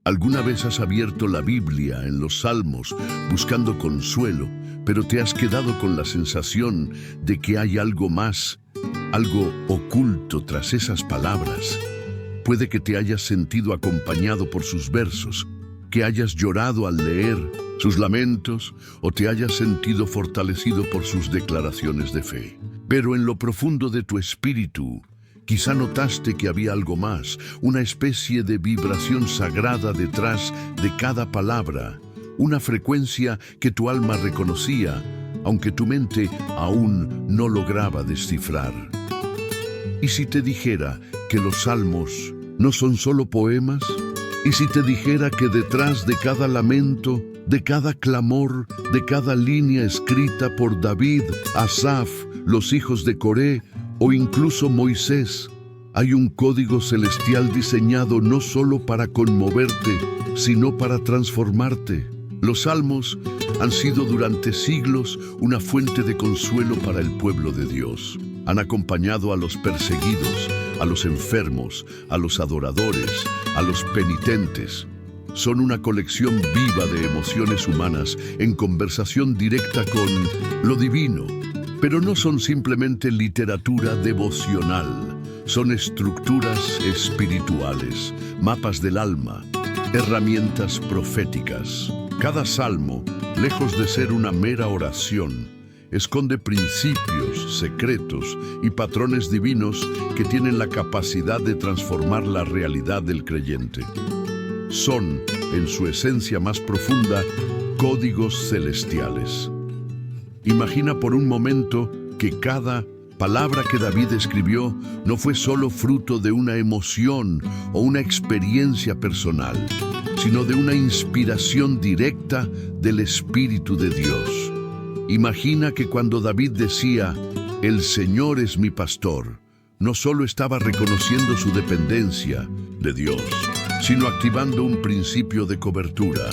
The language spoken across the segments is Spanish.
¿Alguna vez has abierto la Biblia en los Salmos buscando consuelo, pero te has quedado con la sensación de que hay algo más, algo oculto tras esas palabras? Puede que te hayas sentido acompañado por sus versos, que hayas llorado al leer sus lamentos o te hayas sentido fortalecido por sus declaraciones de fe. Pero en lo profundo de tu espíritu, quizá notaste que había algo más, una especie de vibración sagrada detrás de cada palabra, una frecuencia que tu alma reconocía, aunque tu mente aún no lograba descifrar. ¿Y si te dijera que los salmos no son solo poemas? ¿Y si te dijera que detrás de cada lamento, de cada clamor, de cada línea escrita por David, Asaf, los hijos de Coré o incluso Moisés, hay un código celestial diseñado no solo para conmoverte, sino para transformarte? Los salmos han sido durante siglos una fuente de consuelo para el pueblo de Dios. Han acompañado a los perseguidos, a los enfermos, a los adoradores, a los penitentes. Son una colección viva de emociones humanas en conversación directa con lo divino. Pero no son simplemente literatura devocional, son estructuras espirituales, mapas del alma, herramientas proféticas. Cada salmo, lejos de ser una mera oración, esconde principios, secretos y patrones divinos que tienen la capacidad de transformar la realidad del creyente. Son, en su esencia más profunda, códigos celestiales. Imagina por un momento que cada palabra que David escribió no fue solo fruto de una emoción o una experiencia personal, sino de una inspiración directa del Espíritu de Dios. Imagina que cuando David decía, "El Señor es mi pastor", no solo estaba reconociendo su dependencia de Dios, sino activando un principio de cobertura,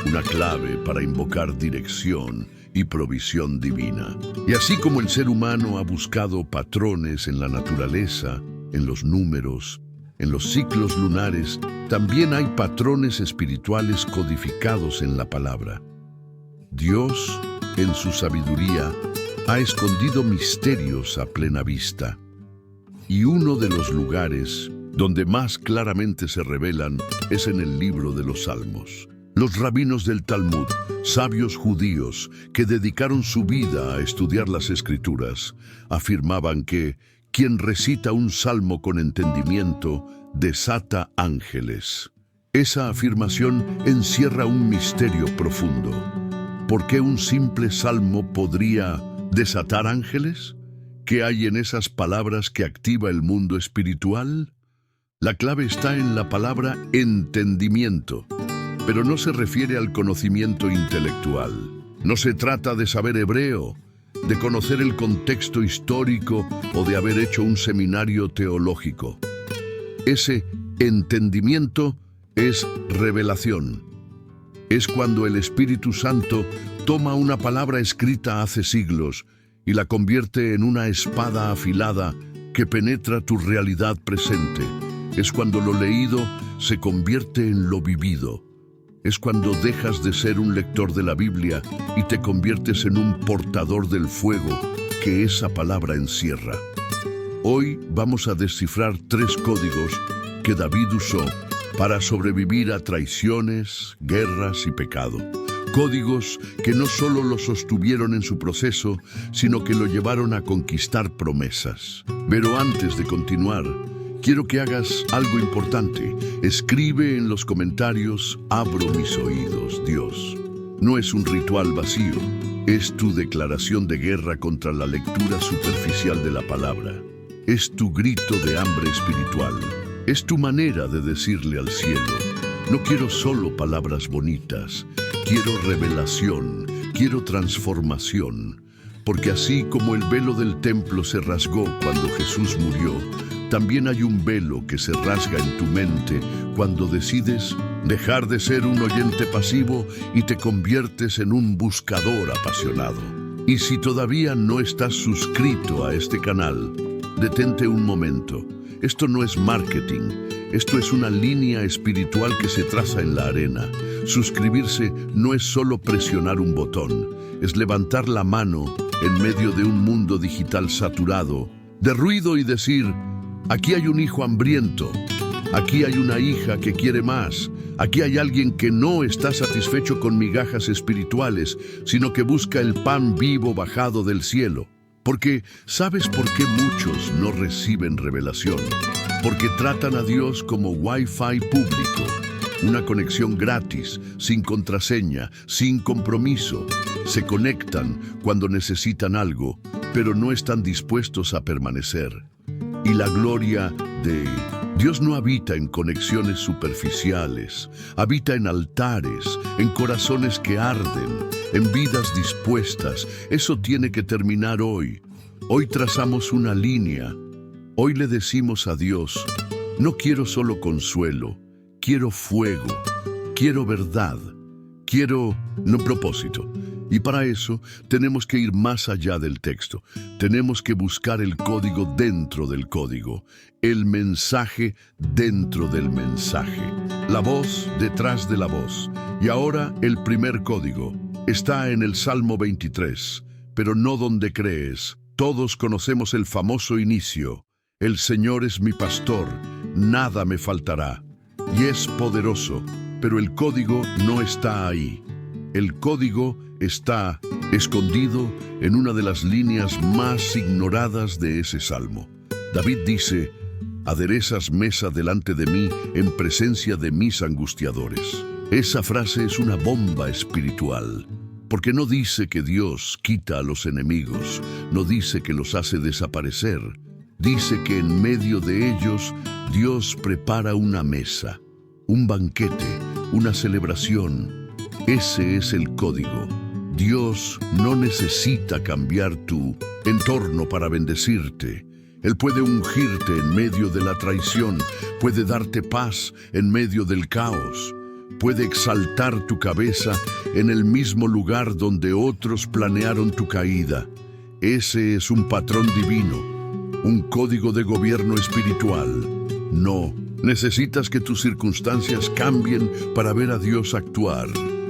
una clave para invocar dirección y provisión divina. Y así como el ser humano ha buscado patrones en la naturaleza, en los números, en los ciclos lunares, también hay patrones espirituales codificados en la palabra. Dios, en su sabiduría, ha escondido misterios a plena vista. Y uno de los lugares donde más claramente se revelan es en el libro de los Salmos. Los rabinos del Talmud, sabios judíos que dedicaron su vida a estudiar las Escrituras, afirmaban que quien recita un salmo con entendimiento desata ángeles. Esa afirmación encierra un misterio profundo. ¿Por qué un simple salmo podría desatar ángeles? ¿Qué hay en esas palabras que activa el mundo espiritual? La clave está en la palabra entendimiento, pero no se refiere al conocimiento intelectual. No se trata de saber hebreo, de conocer el contexto histórico o de haber hecho un seminario teológico. Ese entendimiento es revelación. Es cuando el Espíritu Santo toma una palabra escrita hace siglos y la convierte en una espada afilada que penetra tu realidad presente. Es cuando lo leído se convierte en lo vivido. Es cuando dejas de ser un lector de la Biblia y te conviertes en un portador del fuego que esa palabra encierra. Hoy vamos a descifrar 3 códigos que David usó para sobrevivir a traiciones, guerras y pecado. Códigos que no solo lo sostuvieron en su proceso, sino que lo llevaron a conquistar promesas. Pero antes de continuar, quiero que hagas algo importante. Escribe en los comentarios, "Abro mis oídos, Dios". No es un ritual vacío, es tu declaración de guerra contra la lectura superficial de la palabra. Es tu grito de hambre espiritual. Es tu manera de decirle al cielo, no quiero solo palabras bonitas, quiero revelación, quiero transformación. Porque así como el velo del templo se rasgó cuando Jesús murió, también hay un velo que se rasga en tu mente cuando decides dejar de ser un oyente pasivo y te conviertes en un buscador apasionado. Y si todavía no estás suscrito a este canal, detente un momento. Esto no es marketing, esto es una línea espiritual que se traza en la arena. Suscribirse no es solo presionar un botón, es levantar la mano en medio de un mundo digital saturado de ruido y decir: aquí hay un hijo hambriento, aquí hay una hija que quiere más, aquí hay alguien que no está satisfecho con migajas espirituales, sino que busca el pan vivo bajado del cielo. Porque, ¿sabes por qué muchos no reciben revelación? Porque tratan a Dios como Wi-Fi público, una conexión gratis, sin contraseña, sin compromiso. Se conectan cuando necesitan algo, pero no están dispuestos a permanecer. Y la gloria de Dios no habita en conexiones superficiales, habita en altares, en corazones que arden, en vidas dispuestas. Eso tiene que terminar hoy. Hoy trazamos una línea. Hoy le decimos a Dios: no quiero solo consuelo, quiero fuego, quiero verdad, quiero propósito. Y para eso tenemos que ir más allá del texto. Tenemos que buscar el código dentro del código, el mensaje dentro del mensaje, la voz detrás de la voz. Y ahora el primer código está en el Salmo 23, pero no donde crees. Todos conocemos el famoso inicio: el Señor es mi pastor, nada me faltará. Y es poderoso, pero el código no está ahí. El código está escondido en una de las líneas más ignoradas de ese salmo. David dice: aderezas mesa delante de mí en presencia de mis angustiadores. Esa frase es una bomba espiritual, porque no dice que Dios quita a los enemigos, no dice que los hace desaparecer. Dice que en medio de ellos Dios prepara una mesa, un banquete, una celebración. Ese es el código. Dios no necesita cambiar tu entorno para bendecirte. Él puede ungirte en medio de la traición, puede darte paz en medio del caos, puede exaltar tu cabeza en el mismo lugar donde otros planearon tu caída. Ese es un patrón divino, un código de gobierno espiritual. No necesitas que tus circunstancias cambien para ver a Dios actuar.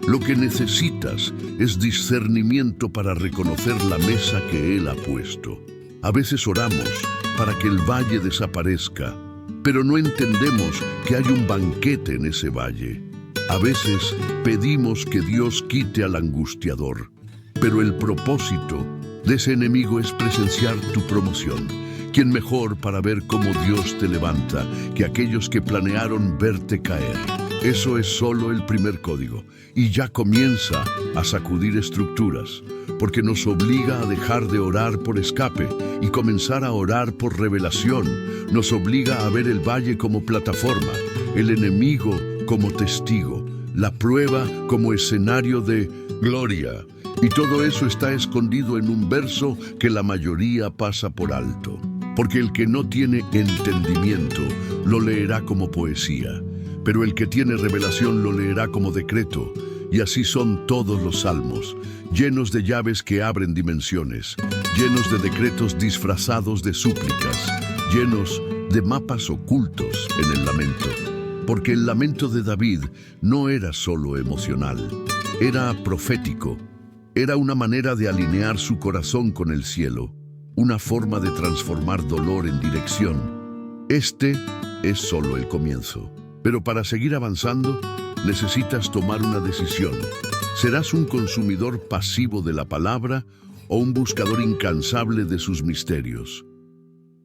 Lo que necesitas es discernimiento para reconocer la mesa que Él ha puesto. A veces oramos para que el valle desaparezca, pero no entendemos que hay un banquete en ese valle. A veces pedimos que Dios quite al angustiador, pero el propósito de ese enemigo es presenciar tu promoción. ¿Quién mejor para ver cómo Dios te levanta que aquellos que planearon verte caer? Eso es solo el primer código, y ya comienza a sacudir estructuras, porque nos obliga a dejar de orar por escape y comenzar a orar por revelación. Nos obliga a ver el valle como plataforma, el enemigo como testigo, la prueba como escenario de gloria. Y todo eso está escondido en un verso que la mayoría pasa por alto, porque el que no tiene entendimiento lo leerá como poesía, pero el que tiene revelación lo leerá como decreto. Y así son todos los salmos, llenos de llaves que abren dimensiones, llenos de decretos disfrazados de súplicas, llenos de mapas ocultos en el lamento. Porque el lamento de David no era solo emocional, era profético, era una manera de alinear su corazón con el cielo, una forma de transformar dolor en dirección. Este es solo el comienzo. Pero para seguir avanzando, necesitas tomar una decisión. ¿Serás un consumidor pasivo de la palabra o un buscador incansable de sus misterios?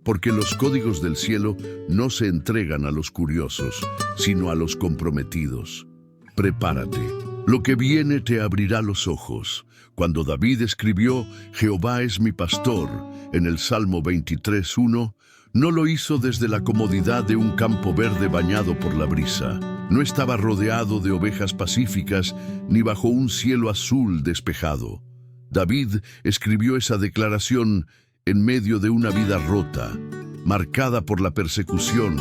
Porque los códigos del cielo no se entregan a los curiosos, sino a los comprometidos. Prepárate. Lo que viene te abrirá los ojos. Cuando David escribió «Jehová es mi pastor» en el Salmo 23:1, no lo hizo desde la comodidad de un campo verde bañado por la brisa. No estaba rodeado de ovejas pacíficas ni bajo un cielo azul despejado. David escribió esa declaración en medio de una vida rota, marcada por la persecución,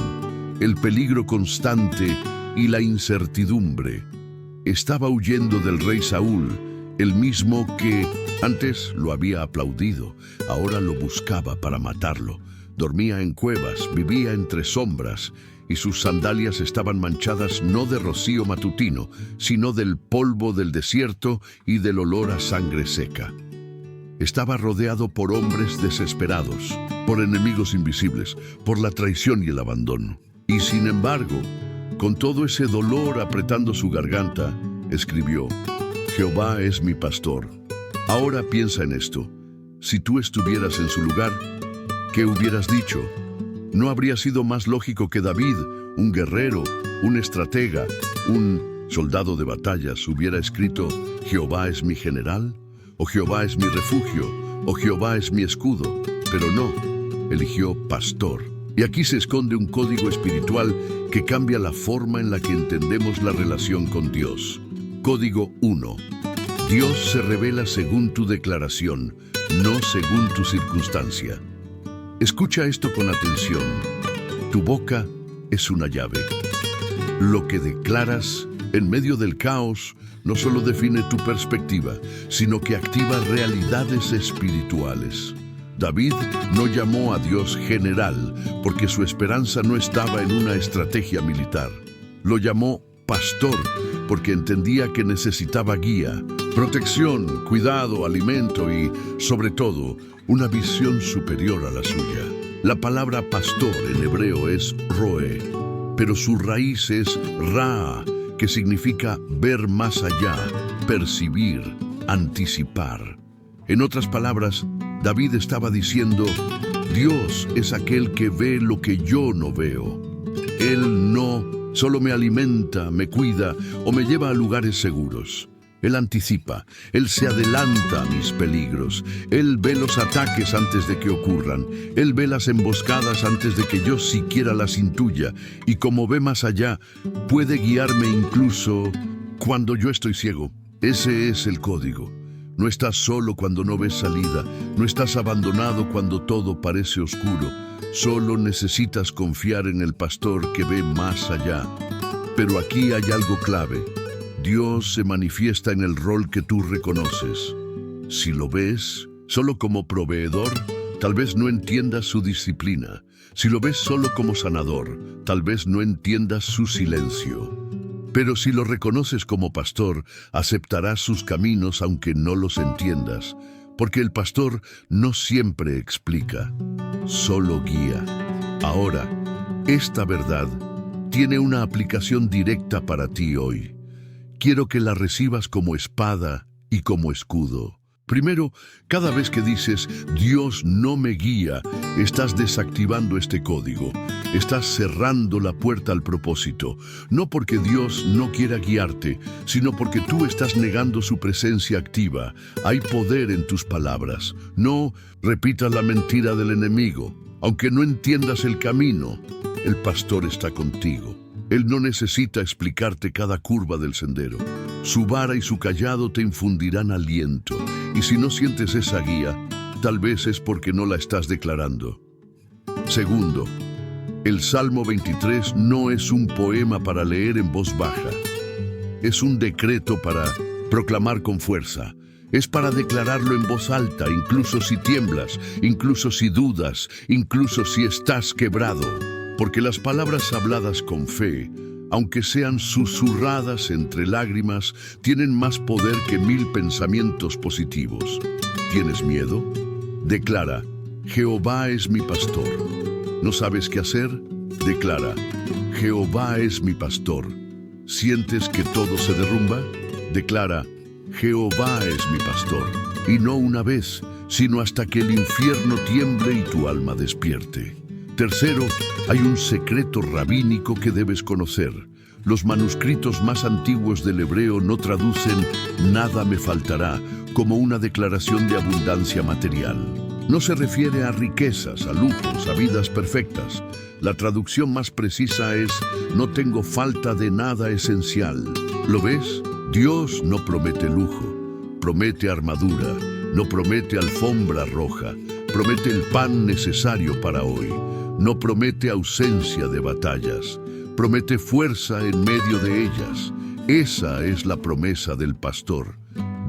el peligro constante y la incertidumbre. Estaba huyendo del rey Saúl, el mismo que antes lo había aplaudido, ahora lo buscaba para matarlo. Dormía en cuevas, vivía entre sombras, y sus sandalias estaban manchadas no de rocío matutino, sino del polvo del desierto y del olor a sangre seca. Estaba rodeado por hombres desesperados, por enemigos invisibles, por la traición y el abandono. Y sin embargo, con todo ese dolor apretando su garganta, escribió: Jehová es mi pastor. Ahora piensa en esto. Si tú estuvieras en su lugar, ¿qué hubieras dicho? ¿No habría sido más lógico que David, un guerrero, un estratega, un soldado de batallas, hubiera escrito: Jehová es mi general, o Jehová es mi refugio, o Jehová es mi escudo? Pero no, eligió pastor. Y aquí se esconde un código espiritual que cambia la forma en la que entendemos la relación con Dios. Código 1. Dios se revela según tu declaración, no según tu circunstancia. Escucha esto con atención. Tu boca es una llave. Lo que declaras en medio del caos no solo define tu perspectiva, sino que activa realidades espirituales. David no llamó a Dios general porque su esperanza no estaba en una estrategia militar. Lo llamó pastor porque entendía que necesitaba guía, protección, cuidado, alimento y, sobre todo, una visión superior a la suya. La palabra pastor en hebreo es roe, pero su raíz es ra, que significa ver más allá, percibir, anticipar. En otras palabras, David estaba diciendo: Dios es aquel que ve lo que yo no veo. Él no solo me alimenta, me cuida o me lleva a lugares seguros. Él anticipa, Él se adelanta a mis peligros. Él ve los ataques antes de que ocurran. Él ve las emboscadas antes de que yo siquiera las intuya. Y como ve más allá, puede guiarme incluso cuando yo estoy ciego. Ese es el código. No estás solo cuando no ves salida. No estás abandonado cuando todo parece oscuro. Solo necesitas confiar en el pastor que ve más allá. Pero aquí hay algo clave. Dios se manifiesta en el rol que tú reconoces. Si lo ves solo como proveedor, tal vez no entiendas su disciplina. Si lo ves solo como sanador, tal vez no entiendas su silencio. Pero si lo reconoces como pastor, aceptarás sus caminos aunque no los entiendas, porque el pastor no siempre explica, solo guía. Ahora, esta verdad tiene una aplicación directa para ti hoy. Quiero que la recibas como espada y como escudo. Primero, cada vez que dices Dios no me guía, estás desactivando este código. Estás cerrando la puerta al propósito. No porque Dios no quiera guiarte, sino porque tú estás negando su presencia activa. Hay poder en tus palabras. No repitas la mentira del enemigo. Aunque no entiendas el camino, el pastor está contigo. Él no necesita explicarte cada curva del sendero. Su vara y su cayado te infundirán aliento. Y si no sientes esa guía, tal vez es porque no la estás declarando. Segundo, el Salmo 23 no es un poema para leer en voz baja. Es un decreto para proclamar con fuerza. Es para declararlo en voz alta, incluso si tiemblas, incluso si dudas, incluso si estás quebrado. Porque las palabras habladas con fe, aunque sean susurradas entre lágrimas, tienen más poder que 1000 pensamientos positivos. ¿Tienes miedo? Declara: Jehová es mi pastor. ¿No sabes qué hacer? Declara: Jehová es mi pastor. ¿Sientes que todo se derrumba? Declara: Jehová es mi pastor. Y no una vez, sino hasta que el infierno tiemble y tu alma despierte. Tercero, hay un secreto rabínico que debes conocer. Los manuscritos más antiguos del hebreo no traducen "nada me faltará" como una declaración de abundancia material. No se refiere a riquezas, a lujos, a vidas perfectas. La traducción más precisa es "no tengo falta de nada esencial". ¿Lo ves? Dios no promete lujo, promete armadura, no promete alfombra roja, promete el pan necesario para hoy. No promete ausencia de batallas, promete fuerza en medio de ellas. Esa es la promesa del pastor,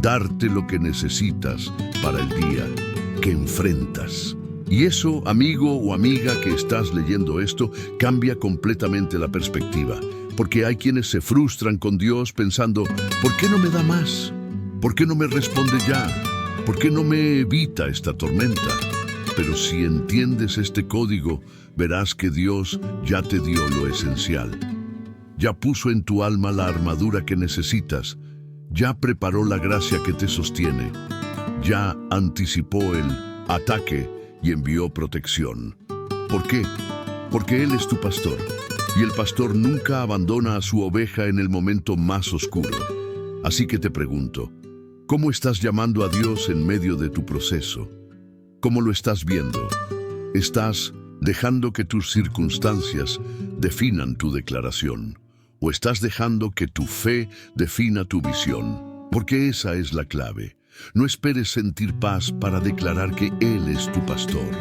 darte lo que necesitas para el día que enfrentas. Y eso, amigo o amiga que estás leyendo esto, cambia completamente la perspectiva. Porque hay quienes se frustran con Dios pensando, ¿por qué no me da más? ¿Por qué no me responde ya? ¿Por qué no me evita esta tormenta? Pero si entiendes este código, verás que Dios ya te dio lo esencial. Ya puso en tu alma la armadura que necesitas. Ya preparó la gracia que te sostiene. Ya anticipó el ataque y envió protección. ¿Por qué? Porque Él es tu pastor. Y el pastor nunca abandona a su oveja en el momento más oscuro. Así que te pregunto, ¿cómo estás llamando a Dios en medio de tu proceso? ¿Cómo lo estás viendo? ¿Estás dejando que tus circunstancias definan tu declaración? ¿O estás dejando que tu fe defina tu visión? Porque esa es la clave. No esperes sentir paz para declarar que Él es tu pastor.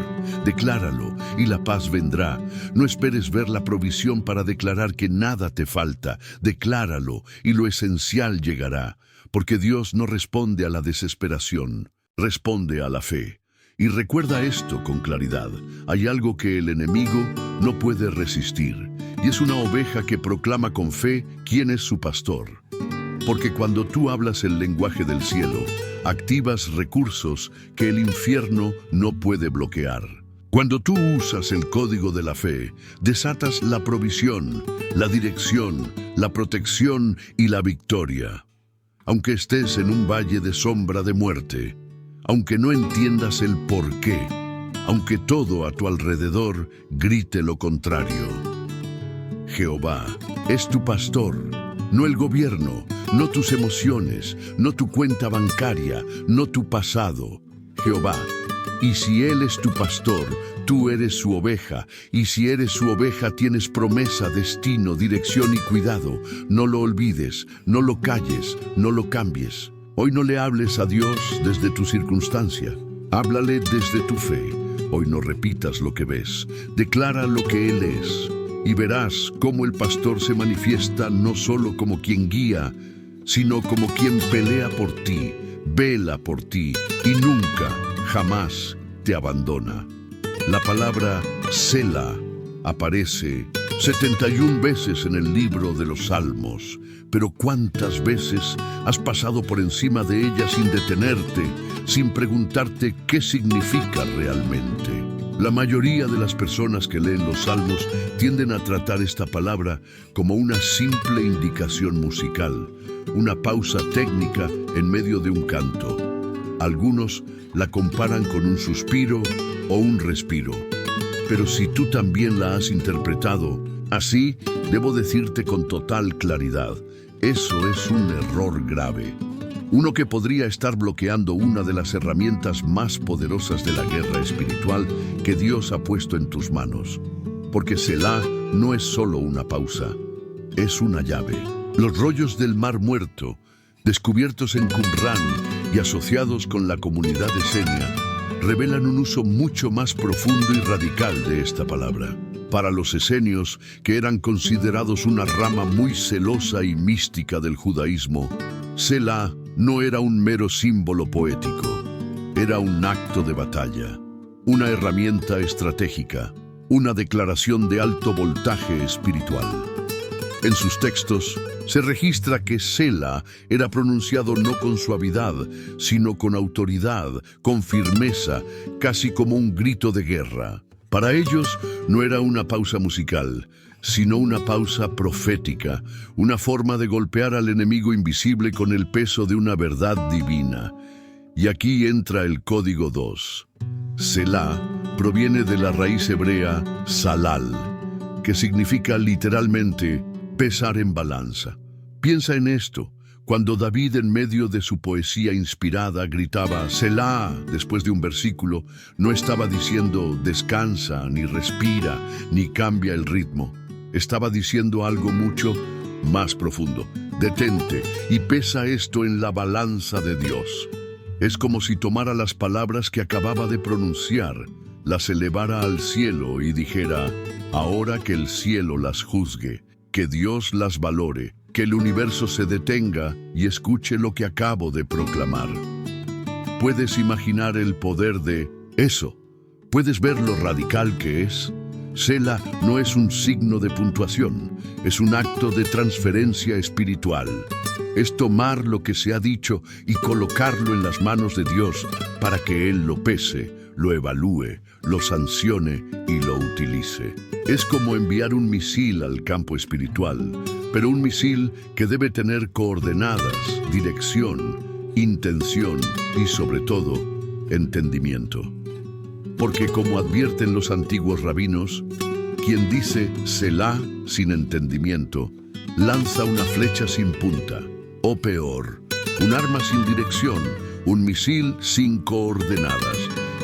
Decláralo y la paz vendrá. No esperes ver la provisión para declarar que nada te falta. Decláralo y lo esencial llegará. Porque Dios no responde a la desesperación, responde a la fe. Y recuerda esto con claridad. Hay algo que el enemigo no puede resistir. Y es una oveja que proclama con fe quién es su pastor. Porque cuando tú hablas el lenguaje del cielo, activas recursos que el infierno no puede bloquear. Cuando tú usas el código de la fe, desatas la provisión, la dirección, la protección y la victoria. Aunque estés en un valle de sombra de muerte, aunque no entiendas el por qué, aunque todo a tu alrededor grite lo contrario. Jehová es tu pastor, no el gobierno, no tus emociones, no tu cuenta bancaria, no tu pasado. Jehová. Y si Él es tu pastor, tú eres su oveja. Y si eres su oveja, tienes promesa, destino, dirección y cuidado. No lo olvides, no lo calles, no lo cambies. Hoy no le hables a Dios desde tu circunstancia. Háblale desde tu fe. Hoy no repitas lo que ves. Declara lo que Él es. Y verás cómo el pastor se manifiesta no solo como quien guía, sino como quien pelea por ti, vela por ti y nunca, jamás te abandona. La palabra Selah aparece 71 veces en el libro de los Salmos, pero ¿cuántas veces has pasado por encima de ella sin detenerte, sin preguntarte qué significa realmente? La mayoría de las personas que leen los Salmos tienden a tratar esta palabra como una simple indicación musical, una pausa técnica en medio de un canto. Algunos la comparan con un suspiro o un respiro. Pero si tú también la has interpretado así, debo decirte con total claridad, eso es un error grave. Uno que podría estar bloqueando una de las herramientas más poderosas de la guerra espiritual que Dios ha puesto en tus manos. Porque Selah no es solo una pausa, es una llave. Los rollos del Mar Muerto, descubiertos en Qumrán y asociados con la comunidad esenia, revelan un uso mucho más profundo y radical de esta palabra. Para los esenios, que eran considerados una rama muy celosa y mística del judaísmo, Selah no era un mero símbolo poético, era un acto de batalla, una herramienta estratégica, una declaración de alto voltaje espiritual. En sus textos se registra que Selah era pronunciado no con suavidad, sino con autoridad, con firmeza, casi como un grito de guerra. Para ellos no era una pausa musical, sino una pausa profética, una forma de golpear al enemigo invisible con el peso de una verdad divina. Y aquí entra el código 2. Selah proviene de la raíz hebrea salal, que significa literalmente pesar en balanza. Piensa en esto. Cuando David, en medio de su poesía inspirada, gritaba Selah después de un versículo, no estaba diciendo descansa, ni respira, ni cambia el ritmo. Estaba diciendo algo mucho más profundo. Detente y pesa esto en la balanza de Dios. Es como si tomara las palabras que acababa de pronunciar, las elevara al cielo y dijera, ahora que el cielo las juzgue, que Dios las valore, que el universo se detenga y escuche lo que acabo de proclamar. ¿Puedes imaginar el poder de eso? ¿Puedes ver lo radical que es? Selah no es un signo de puntuación, es un acto de transferencia espiritual. Es tomar lo que se ha dicho y colocarlo en las manos de Dios para que Él lo pese, lo evalúe, lo sancione y lo utilice. Es como enviar un misil al campo espiritual, pero un misil que debe tener coordenadas, dirección, intención y, sobre todo, entendimiento. Porque, como advierten los antiguos rabinos, quien dice Selah sin entendimiento, lanza una flecha sin punta, o peor, un arma sin dirección, un misil sin coordenadas.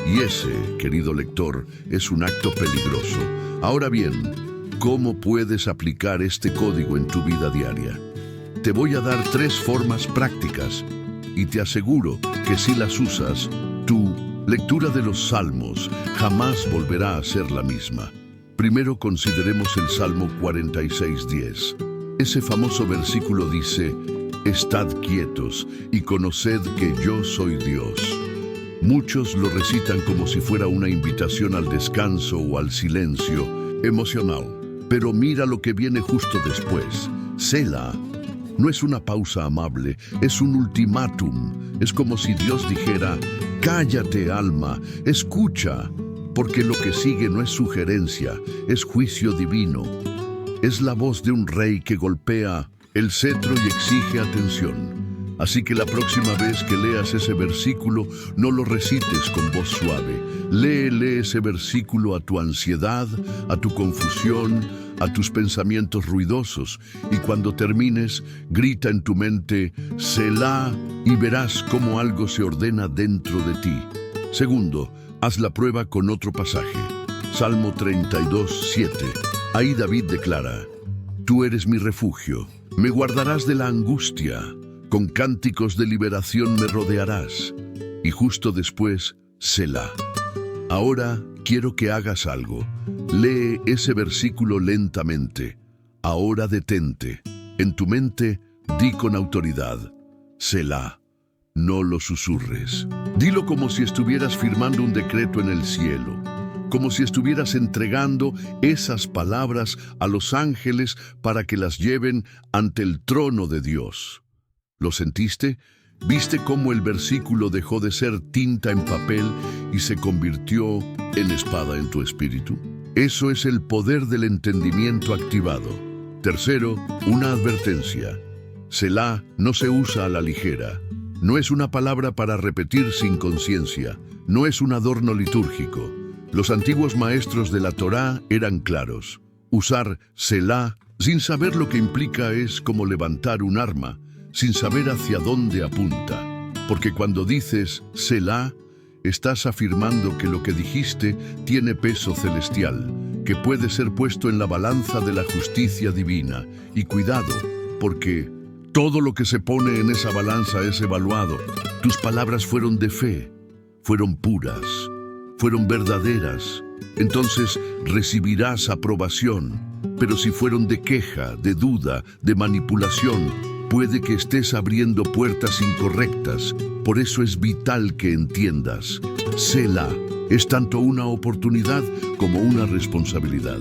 Y ese, querido lector, es un acto peligroso. Ahora bien, ¿cómo puedes aplicar este código en tu vida diaria? Te voy a dar 3 formas prácticas y te aseguro que si las usas, tu lectura de los Salmos jamás volverá a ser la misma. Primero consideremos el Salmo 46:10. Ese famoso versículo dice: «Estad quietos y conoced que yo soy Dios». Muchos lo recitan como si fuera una invitación al descanso o al silencio emocional. Pero mira lo que viene justo después. Selah no es una pausa amable, es un ultimátum. Es como si Dios dijera: «Cállate, alma, escucha, porque lo que sigue no es sugerencia, es juicio divino». Es la voz de un rey que golpea el cetro y exige atención. Así que la próxima vez que leas ese versículo, no lo recites con voz suave. Léele ese versículo a tu ansiedad, a tu confusión, a tus pensamientos ruidosos. Y cuando termines, grita en tu mente Selah y verás cómo algo se ordena dentro de ti. Segundo, haz la prueba con otro pasaje. Salmo 32:7. Ahí David declara: «Tú eres mi refugio, me guardarás de la angustia. Con cánticos de liberación me rodearás». Y justo después, Selah. Ahora quiero que hagas algo. Lee ese versículo lentamente. Ahora detente. En tu mente, di con autoridad: Selah. No lo susurres. Dilo como si estuvieras firmando un decreto en el cielo. Como si estuvieras entregando esas palabras a los ángeles para que las lleven ante el trono de Dios. ¿Lo sentiste? ¿Viste cómo el versículo dejó de ser tinta en papel y se convirtió en espada en tu espíritu? Eso es el poder del entendimiento activado. Tercero, una advertencia. Selah no se usa a la ligera. No es una palabra para repetir sin conciencia. No es un adorno litúrgico. Los antiguos maestros de la Torá eran claros. Usar Selah sin saber lo que implica es como levantar un arma sin saber hacia dónde apunta. Porque cuando dices Selah, estás afirmando que lo que dijiste tiene peso celestial, que puede ser puesto en la balanza de la justicia divina. Y cuidado, porque todo lo que se pone en esa balanza es evaluado. Tus palabras fueron de fe, fueron puras, fueron verdaderas. Entonces recibirás aprobación. Pero si fueron de queja, de duda, de manipulación, puede que estés abriendo puertas incorrectas. Por eso es vital que entiendas. Selah es tanto una oportunidad como una responsabilidad.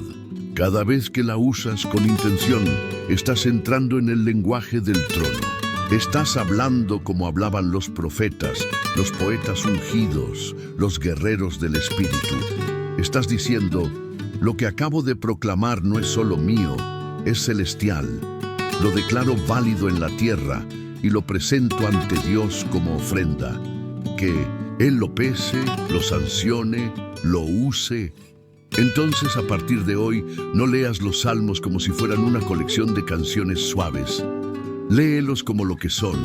Cada vez que la usas con intención, estás entrando en el lenguaje del trono. Estás hablando como hablaban los profetas, los poetas ungidos, los guerreros del Espíritu. Estás diciendo: lo que acabo de proclamar no es solo mío, es celestial. Lo declaro válido en la tierra y lo presento ante Dios como ofrenda. Que Él lo pese, lo sancione, lo use. Entonces, a partir de hoy, no leas los salmos como si fueran una colección de canciones suaves. Léelos como lo que son: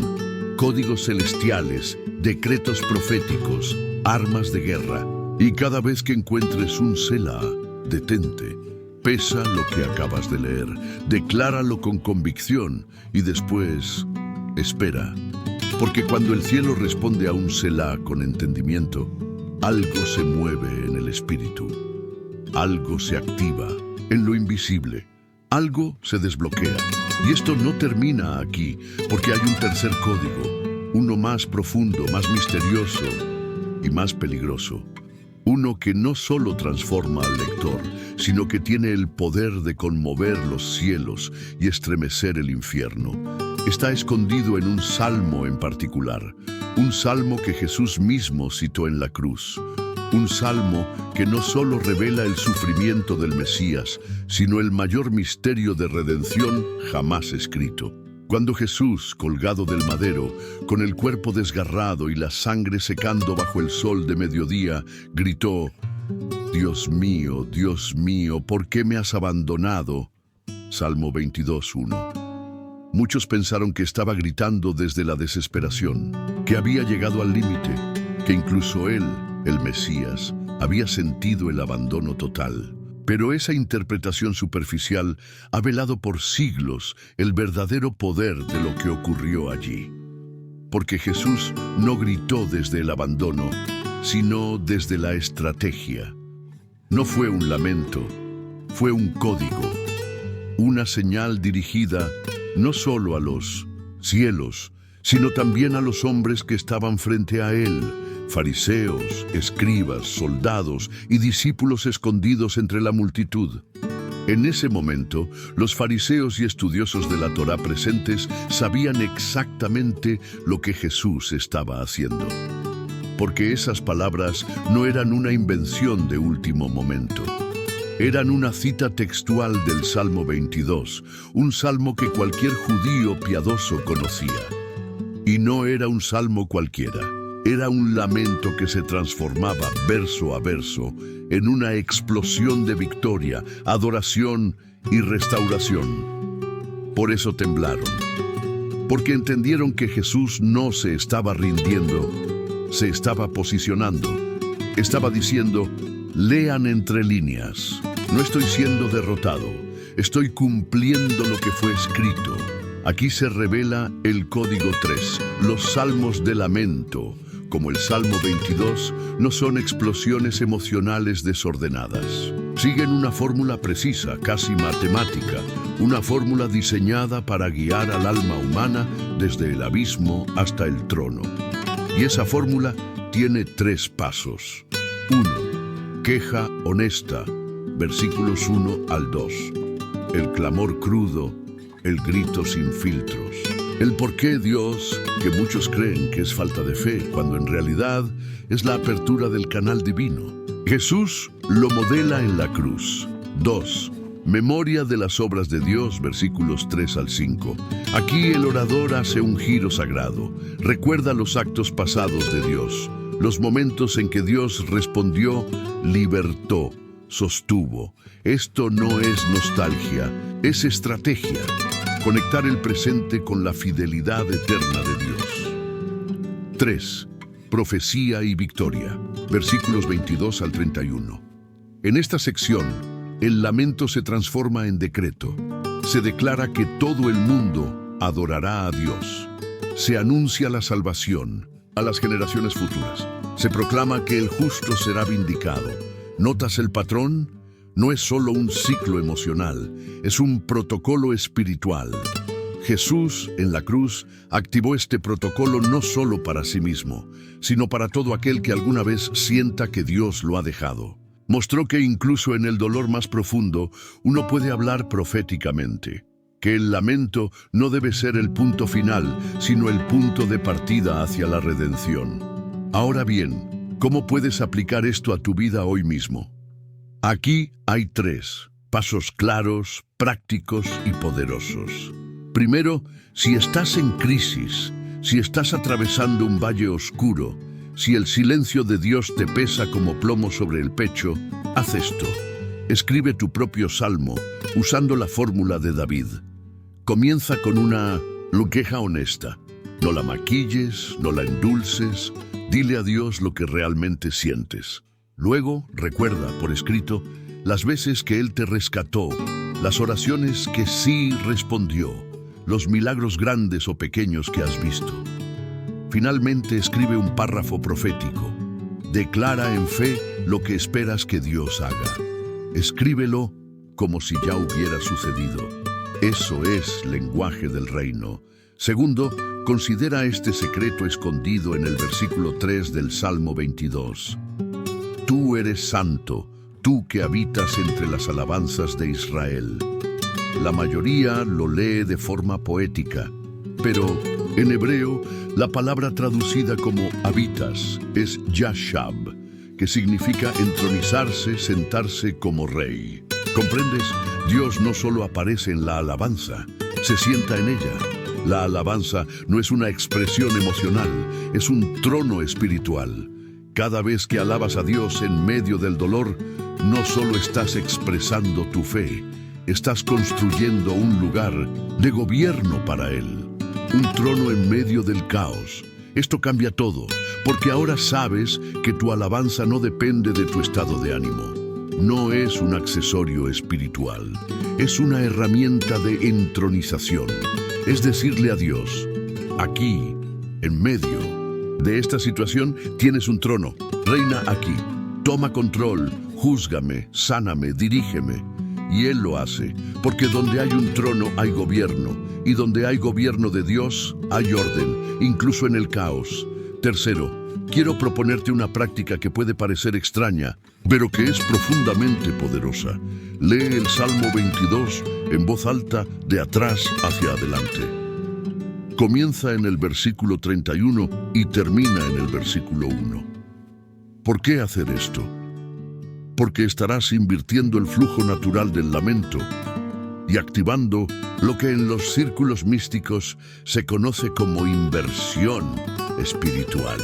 códigos celestiales, decretos proféticos, armas de guerra. Y cada vez que encuentres un Selah, detente. Pesa lo que acabas de leer, decláralo con convicción y después espera. Porque cuando el cielo responde a un Selah con entendimiento, algo se mueve en el espíritu. Algo se activa en lo invisible. Algo se desbloquea. Y esto no termina aquí, porque hay un tercer código, uno más profundo, más misterioso y más peligroso. Uno que no solo transforma al lector, sino que tiene el poder de conmover los cielos y estremecer el infierno. Está escondido en un salmo en particular, un salmo que Jesús mismo citó en la cruz. Un salmo que no solo revela el sufrimiento del Mesías, sino el mayor misterio de redención jamás escrito. Cuando Jesús, colgado del madero, con el cuerpo desgarrado y la sangre secando bajo el sol de mediodía, gritó: Dios mío, ¿por qué me has abandonado? Salmo 22:1. Muchos pensaron que estaba gritando desde la desesperación, que había llegado al límite, que incluso él, el Mesías, había sentido el abandono total. Pero esa interpretación superficial ha velado por siglos el verdadero poder de lo que ocurrió allí. Porque Jesús no gritó desde el abandono, sino desde la estrategia. No fue un lamento, fue un código, una señal dirigida no solo a los cielos, sino también a los hombres que estaban frente a él, fariseos, escribas, soldados y discípulos escondidos entre la multitud. En ese momento, los fariseos y estudiosos de la Torá presentes sabían exactamente lo que Jesús estaba haciendo. Porque esas palabras no eran una invención de último momento. Eran una cita textual del Salmo 22, un salmo que cualquier judío piadoso conocía. Y no era un salmo cualquiera. Era un lamento que se transformaba verso a verso en una explosión de victoria, adoración y restauración. Por eso temblaron, porque entendieron que Jesús no se estaba rindiendo, se estaba posicionando. Estaba diciendo: lean entre líneas, no estoy siendo derrotado, estoy cumpliendo lo que fue escrito. Aquí se revela el Código 3, los salmos de lamento. Como el Salmo 22, no son explosiones emocionales desordenadas. Siguen una fórmula precisa, casi matemática, una fórmula diseñada para guiar al alma humana desde el abismo hasta el trono. Y esa fórmula tiene 3 pasos. 1. Queja honesta, versículos 1 al 2. El clamor crudo, el grito sin filtros. El por qué Dios, que muchos creen que es falta de fe, cuando en realidad es la apertura del canal divino. Jesús lo modela en la cruz. 2. Memoria de las obras de Dios, versículos 3 al 5. Aquí el orador hace un giro sagrado. Recuerda los actos pasados de Dios, los momentos en que Dios respondió, libertó, sostuvo. Esto no es nostalgia, es estrategia. Conectar el presente con la fidelidad eterna de Dios. 3. Profecía y victoria. Versículos 22 al 31. En esta sección, el lamento se transforma en decreto. Se declara que todo el mundo adorará a Dios. Se anuncia la salvación a las generaciones futuras. Se proclama que el justo será vindicado. ¿Notas el patrón? No es solo un ciclo emocional, es un protocolo espiritual. Jesús, en la cruz, activó este protocolo no solo para sí mismo, sino para todo aquel que alguna vez sienta que Dios lo ha dejado. Mostró que incluso en el dolor más profundo, uno puede hablar proféticamente, que el lamento no debe ser el punto final, sino el punto de partida hacia la redención. Ahora bien, ¿cómo puedes aplicar esto a tu vida hoy mismo? Aquí hay 3 pasos claros, prácticos y poderosos. Primero, si estás en crisis, si estás atravesando un valle oscuro, si el silencio de Dios te pesa como plomo sobre el pecho, haz esto. Escribe tu propio salmo usando la fórmula de David. Comienza con una queja honesta. No la maquilles, no la endulces, dile a Dios lo que realmente sientes. Luego, recuerda por escrito las veces que Él te rescató, las oraciones que sí respondió, los milagros grandes o pequeños que has visto. Finalmente, escribe un párrafo profético. Declara en fe lo que esperas que Dios haga. Escríbelo como si ya hubiera sucedido. Eso es lenguaje del reino. Segundo, considera este secreto escondido en el versículo 3 del Salmo 22. tú eres santo, tú que habitas entre las alabanzas de Israel. La mayoría lo lee de forma poética, pero en hebreo la palabra traducida como habitas es yashab, que significa entronizarse, sentarse como rey. ¿Comprendes? Dios no solo aparece en la alabanza, se sienta en ella. La alabanza no es una expresión emocional, es un trono espiritual. Cada vez que alabas a Dios en medio del dolor, no solo estás expresando tu fe, estás construyendo un lugar de gobierno para Él, un trono en medio del caos. Esto cambia todo, porque ahora sabes que tu alabanza no depende de tu estado de ánimo. No es un accesorio espiritual, es una herramienta de entronización. Es decirle a Dios, aquí, en medio de esta situación, tienes un trono, reina aquí, toma control, júzgame, sáname, dirígeme. Y Él lo hace, porque donde hay un trono hay gobierno, y donde hay gobierno de Dios hay orden, incluso en el caos. Tercero, quiero proponerte una práctica que puede parecer extraña, pero que es profundamente poderosa. Lee el Salmo 22 en voz alta de atrás hacia adelante. Comienza en el versículo 31 y termina en el versículo 1. ¿Por qué hacer esto? Porque estarás invirtiendo el flujo natural del lamento y activando lo que en los círculos místicos se conoce como inversión espiritual.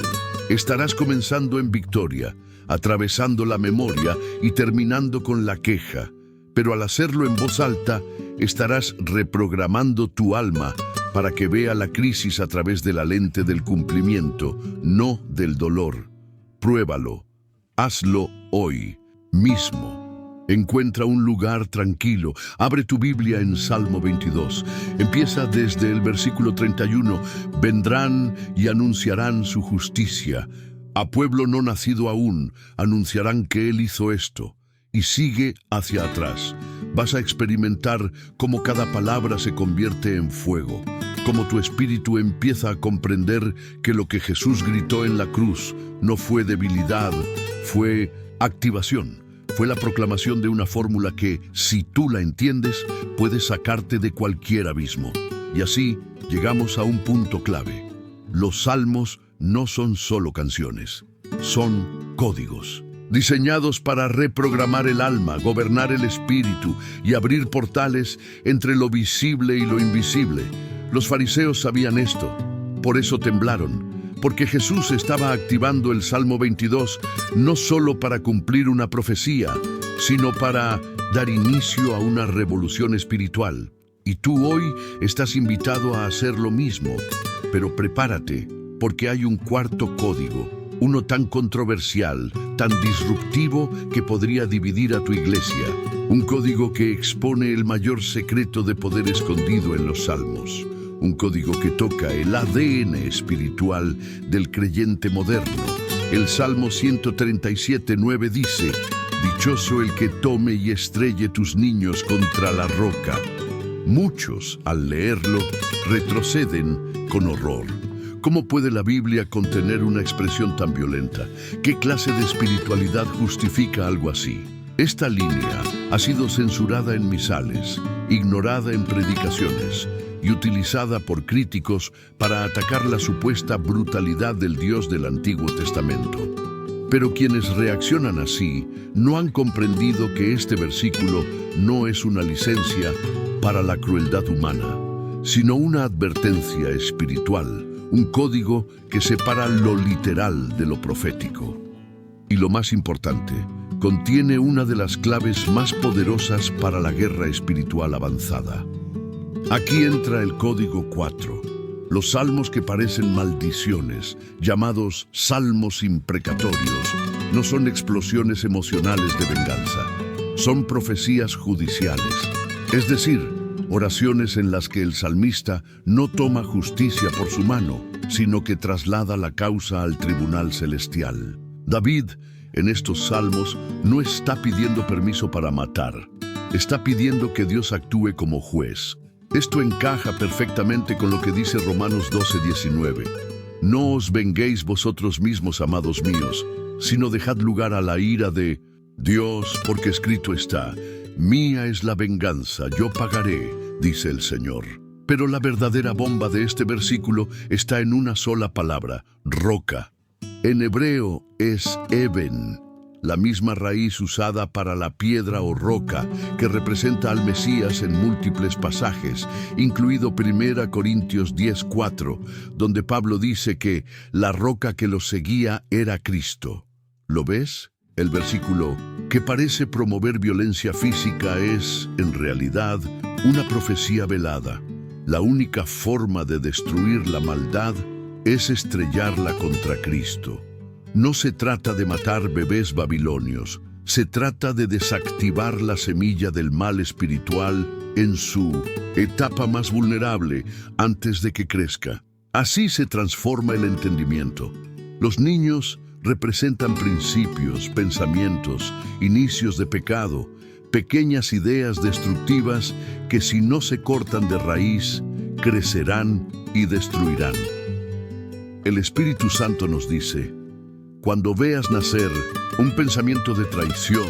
Estarás comenzando en victoria, atravesando la memoria y terminando con la queja, pero al hacerlo en voz alta, estarás reprogramando tu alma para que vea la crisis a través de la lente del cumplimiento, no del dolor. Pruébalo, hazlo hoy mismo. Encuentra un lugar tranquilo. Abre tu Biblia en Salmo 22. Empieza desde el versículo 31. Vendrán y anunciarán su justicia. A pueblo no nacido aún, anunciarán que Él hizo esto. Y sigue hacia atrás. Vas a experimentar cómo cada palabra se convierte en fuego. Cómo tu espíritu empieza a comprender que lo que Jesús gritó en la cruz no fue debilidad, fue activación. Fue la proclamación de una fórmula que, si tú la entiendes, puede sacarte de cualquier abismo. Y así llegamos a un punto clave. Los salmos no son solo canciones, son códigos, diseñados para reprogramar el alma, gobernar el espíritu y abrir portales entre lo visible y lo invisible. Los fariseos sabían esto, por eso temblaron. Porque Jesús estaba activando el Salmo 22 no solo para cumplir una profecía, sino para dar inicio a una revolución espiritual. Y tú hoy estás invitado a hacer lo mismo, pero prepárate, porque hay un cuarto código, uno tan controversial, tan disruptivo que podría dividir a tu iglesia. Un código que expone el mayor secreto de poder escondido en los Salmos. Un código que toca el ADN espiritual del creyente moderno. El Salmo 137:9 dice, «Dichoso el que tome y estrelle tus niños contra la roca». Muchos, al leerlo, retroceden con horror. ¿Cómo puede la Biblia contener una expresión tan violenta? ¿Qué clase de espiritualidad justifica algo así? Esta línea ha sido censurada en misales, ignorada en predicaciones y utilizada por críticos para atacar la supuesta brutalidad del Dios del Antiguo Testamento. Pero quienes reaccionan así no han comprendido que este versículo no es una licencia para la crueldad humana, sino una advertencia espiritual, un código que separa lo literal de lo profético. Y lo más importante, contiene una de las claves más poderosas para la guerra espiritual avanzada. Aquí entra el código 4, los salmos que parecen maldiciones, llamados salmos imprecatorios, no son explosiones emocionales de venganza, son profecías judiciales, es decir, oraciones en las que el salmista no toma justicia por su mano, sino que traslada la causa al tribunal celestial. David, en estos salmos, no está pidiendo permiso para matar, está pidiendo que Dios actúe como juez. Esto encaja perfectamente con lo que dice Romanos 12:19. No os venguéis vosotros mismos, amados míos, sino dejad lugar a la ira de Dios, porque escrito está: mía es la venganza, yo pagaré, dice el Señor. Pero la verdadera bomba de este versículo está en una sola palabra: roca. En hebreo es eben, la misma raíz usada para la piedra o roca que representa al Mesías en múltiples pasajes, incluido 1 Corintios 10:4, donde Pablo dice que la roca que los seguía era Cristo. ¿Lo ves? El versículo, que parece promover violencia física, es, en realidad, una profecía velada. La única forma de destruir la maldad es estrellarla contra Cristo. No se trata de matar bebés babilonios, se trata de desactivar la semilla del mal espiritual en su etapa más vulnerable antes de que crezca. Así se transforma el entendimiento. Los niños representan principios, pensamientos, inicios de pecado, pequeñas ideas destructivas que, si no se cortan de raíz, crecerán y destruirán. El Espíritu Santo nos dice: cuando veas nacer un pensamiento de traición,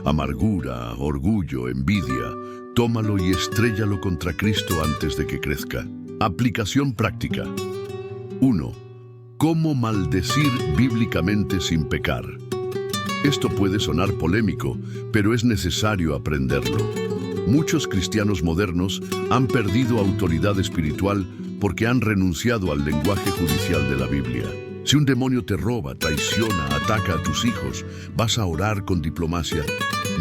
amargura, orgullo, envidia, tómalo y estréllalo contra Cristo antes de que crezca. Aplicación práctica. 1. ¿Cómo maldecir bíblicamente sin pecar? Esto puede sonar polémico, pero es necesario aprenderlo. Muchos cristianos modernos han perdido autoridad espiritual porque han renunciado al lenguaje judicial de la Biblia. Si un demonio te roba, traiciona, ataca a tus hijos, ¿vas a orar con diplomacia?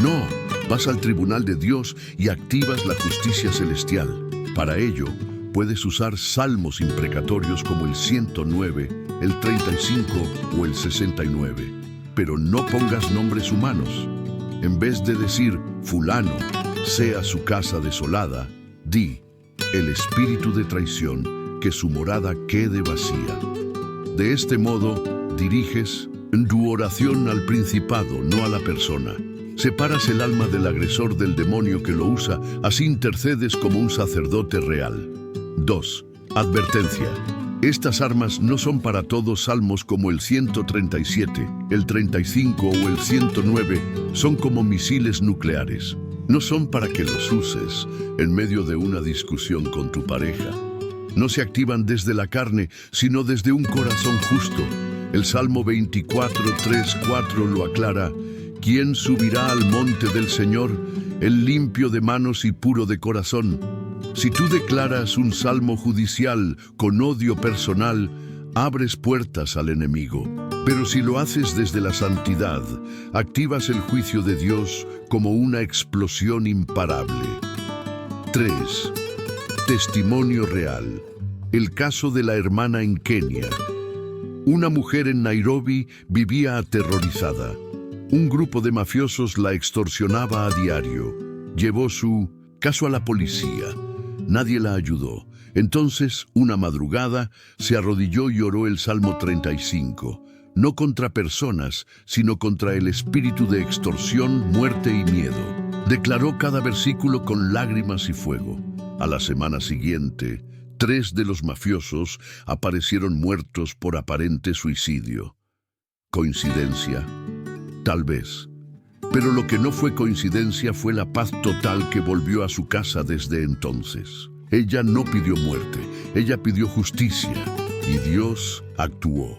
No, vas al tribunal de Dios y activas la justicia celestial. Para ello, puedes usar salmos imprecatorios como el 109, el 35 o el 69. Pero no pongas nombres humanos. En vez de decir, fulano, sea su casa desolada, di, el espíritu de traición, que su morada quede vacía. De este modo, diriges tu oración al principado, no a la persona. Separas el alma del agresor del demonio que lo usa, así intercedes como un sacerdote real. 2. Advertencia. Estas armas no son para todos. Salmos como el 137, el 35 o el 109 son como misiles nucleares. No son para que los uses en medio de una discusión con tu pareja. No se activan desde la carne, sino desde un corazón justo. El Salmo 24, 3, 4 lo aclara: ¿quién subirá al monte del Señor? El limpio de manos y puro de corazón. Si tú declaras un salmo judicial con odio personal, abres puertas al enemigo. Pero si lo haces desde la santidad, activas el juicio de Dios como una explosión imparable. 3. Testimonio real. El caso de la hermana en Kenia. Una mujer en Nairobi vivía aterrorizada. Un grupo de mafiosos la extorsionaba a diario. Llevó su caso a la policía. Nadie la ayudó. Entonces, una madrugada, se arrodilló y oró el Salmo 35. No contra personas, sino contra el espíritu de extorsión, muerte y miedo. Declaró cada versículo con lágrimas y fuego. A la semana siguiente, 3 de los mafiosos aparecieron muertos por aparente suicidio. ¿Coincidencia? Tal vez. Pero lo que no fue coincidencia fue la paz total que volvió a su casa desde entonces. Ella no pidió muerte, ella pidió justicia, y Dios actuó.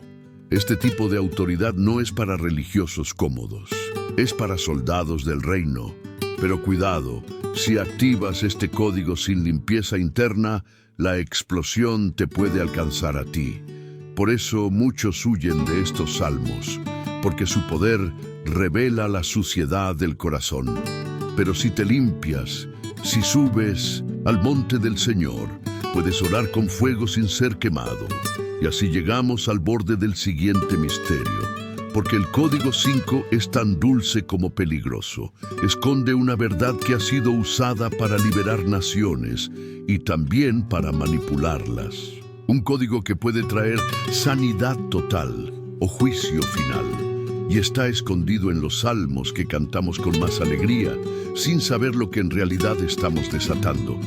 Este tipo de autoridad no es para religiosos cómodos, es para soldados del reino. Pero cuidado, si activas este código sin limpieza interna, la explosión te puede alcanzar a ti. Por eso muchos huyen de estos salmos, porque su poder revela la suciedad del corazón. Pero si te limpias, si subes al monte del Señor, puedes orar con fuego sin ser quemado. Y así llegamos al borde del siguiente misterio. Porque el código 5 es tan dulce como peligroso. Esconde una verdad que ha sido usada para liberar naciones y también para manipularlas. Un código que puede traer sanidad total o juicio final. Y está escondido en los salmos que cantamos con más alegría, sin saber lo que en realidad estamos desatando.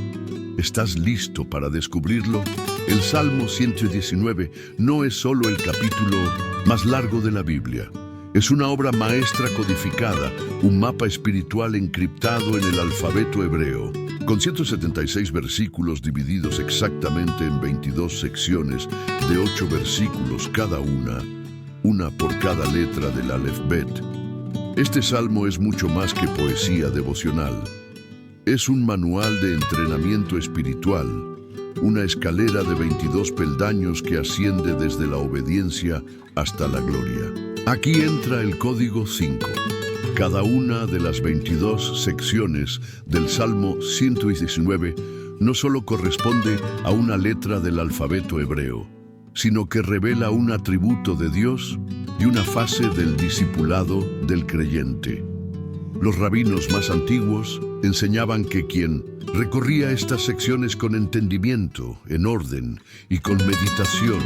¿Estás listo para descubrirlo? El Salmo 119 no es solo el capítulo más largo de la Biblia. Es una obra maestra codificada, un mapa espiritual encriptado en el alfabeto hebreo, con 176 versículos divididos exactamente en 22 secciones de 8 versículos cada una por cada letra del Aleph-Bet. Este salmo es mucho más que poesía devocional. Es un manual de entrenamiento espiritual, una escalera de 22 peldaños que asciende desde la obediencia hasta la gloria. Aquí entra el código 5. Cada una de las 22 secciones del Salmo 119 no solo corresponde a una letra del alfabeto hebreo, sino que revela un atributo de Dios y una fase del discipulado del creyente. Los rabinos más antiguos enseñaban que quien recorría estas secciones con entendimiento, en orden y con meditación,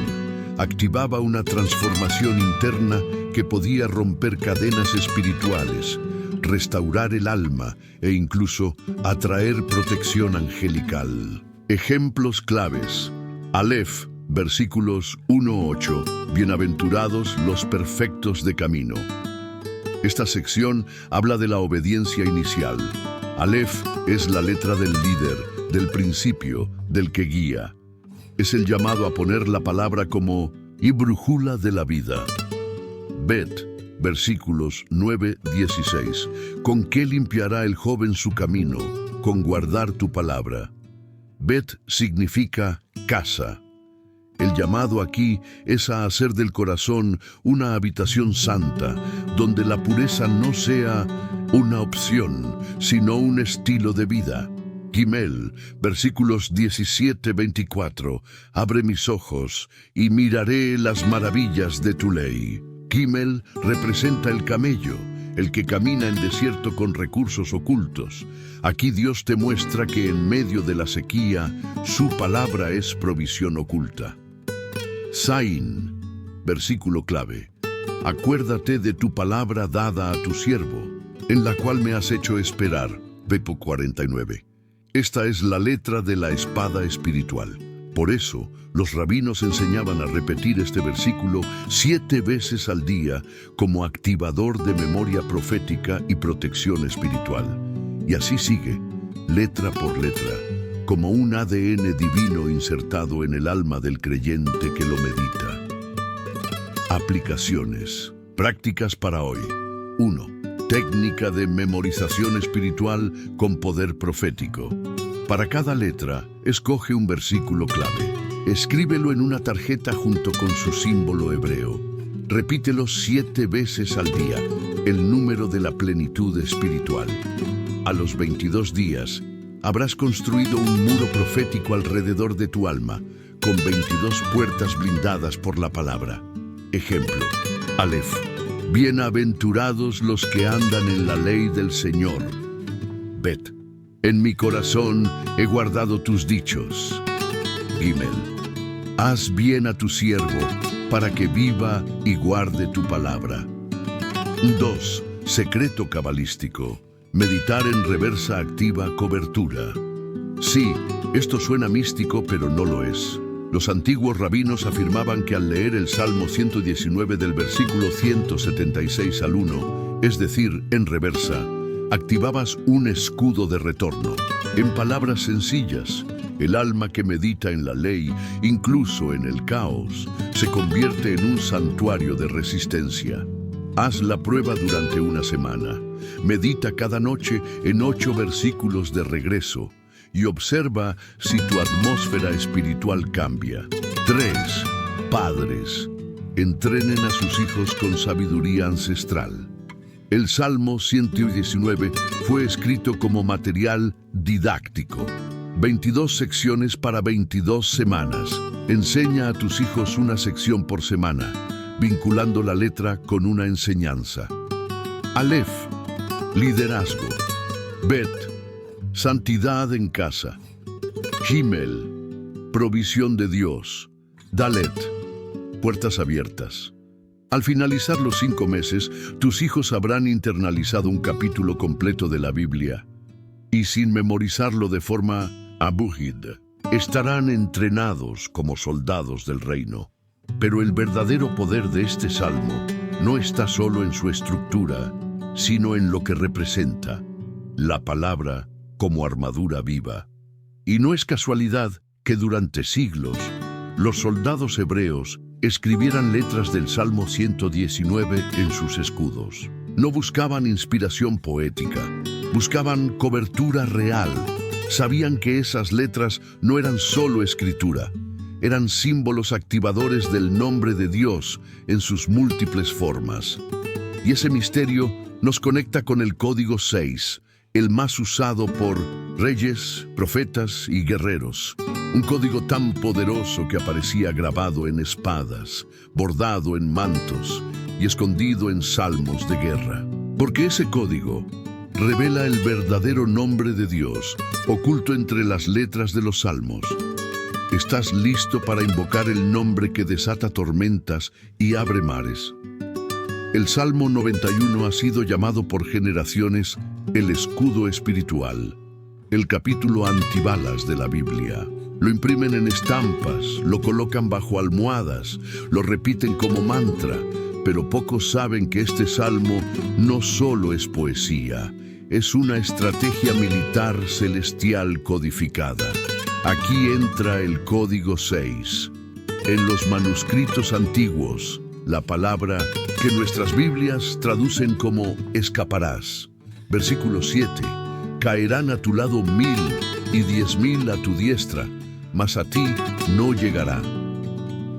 activaba una transformación interna que podía romper cadenas espirituales, restaurar el alma e incluso atraer protección angelical. Ejemplos claves. Aleph, versículos 1-8. Bienaventurados los perfectos de camino. Esta sección habla de la obediencia inicial. Aleph es la letra del líder, del principio, del que guía. Es el llamado a poner la palabra como y brújula de la vida. Bet, versículos 9-16. ¿Con qué limpiará el joven su camino? Con guardar tu palabra. Bet significa casa. El llamado aquí es a hacer del corazón una habitación santa, donde la pureza no sea una opción, sino un estilo de vida. Gimel, versículos 17-24. Abre mis ojos y miraré las maravillas de tu ley. Gimel representa el camello, el que camina en desierto con recursos ocultos. Aquí Dios te muestra que en medio de la sequía, su palabra es provisión oculta. Zain, versículo clave. Acuérdate de tu palabra dada a tu siervo, en la cual me has hecho esperar. Vepo 49. Esta es la letra de la espada espiritual. Por eso, los rabinos enseñaban a repetir este versículo 7 veces al día como activador de memoria profética y protección espiritual. Y así sigue, letra por letra, como un ADN divino insertado en el alma del creyente que lo medita. Aplicaciones. Prácticas para hoy. 1. Técnica de memorización espiritual con poder profético. Para cada letra, escoge un versículo clave. Escríbelo en una tarjeta junto con su símbolo hebreo. Repítelo 7 veces al día, el número de la plenitud espiritual. A los 22 días, habrás construido un muro profético alrededor de tu alma, con 22 puertas blindadas por la palabra. Ejemplo, Aleph. Bienaventurados los que andan en la ley del Señor. Bet. En mi corazón he guardado tus dichos. Gimel. Haz bien a tu siervo, para que viva y guarde tu palabra. 2. Secreto cabalístico. Meditar en reversa activa cobertura. Sí, esto suena místico, pero no lo es. Los antiguos rabinos afirmaban que al leer el Salmo 119 del versículo 176 al 1, es decir, en reversa, activabas un escudo de retorno. En palabras sencillas, el alma que medita en la ley, incluso en el caos, se convierte en un santuario de resistencia. Haz la prueba durante una semana. Medita cada noche en 8 versículos de regreso y observa si tu atmósfera espiritual cambia. 3. Padres. Entrenen a sus hijos con sabiduría ancestral. El Salmo 119 fue escrito como material didáctico. 22 secciones para 22 semanas. Enseña a tus hijos una sección por semana, vinculando la letra con una enseñanza. Aleph. Liderazgo. Bet. Santidad en casa. Gimel. Provisión de Dios. Dalet. Puertas abiertas. Al finalizar los 5 meses, tus hijos habrán internalizado un capítulo completo de la Biblia. Y sin memorizarlo de forma Abujid. Estarán entrenados como soldados del reino. Pero el verdadero poder de este salmo no está solo en su estructura, sino en lo que representa, la palabra como armadura viva. Y no es casualidad que durante siglos los soldados hebreos escribieran letras del Salmo 119 en sus escudos. No buscaban inspiración poética, buscaban cobertura real. Sabían que esas letras no eran solo escritura, eran símbolos activadores del nombre de Dios en sus múltiples formas. Y ese misterio nos conecta con el Código 6, el más usado por reyes, profetas y guerreros. Un código tan poderoso que aparecía grabado en espadas, bordado en mantos y escondido en salmos de guerra. Porque ese código revela el verdadero nombre de Dios, oculto entre las letras de los salmos. ¿Estás listo para invocar el nombre que desata tormentas y abre mares? El Salmo 91 ha sido llamado por generaciones el escudo espiritual, el capítulo antibalas de la Biblia. Lo imprimen en estampas, lo colocan bajo almohadas, lo repiten como mantra, pero pocos saben que este salmo no solo es poesía, es una estrategia militar celestial codificada. Aquí entra el Código 6. En los manuscritos antiguos, la palabra que nuestras Biblias traducen como escaparás. Versículo 7. Caerán a tu lado 1000 y 10.000 a tu diestra, mas a ti no llegará.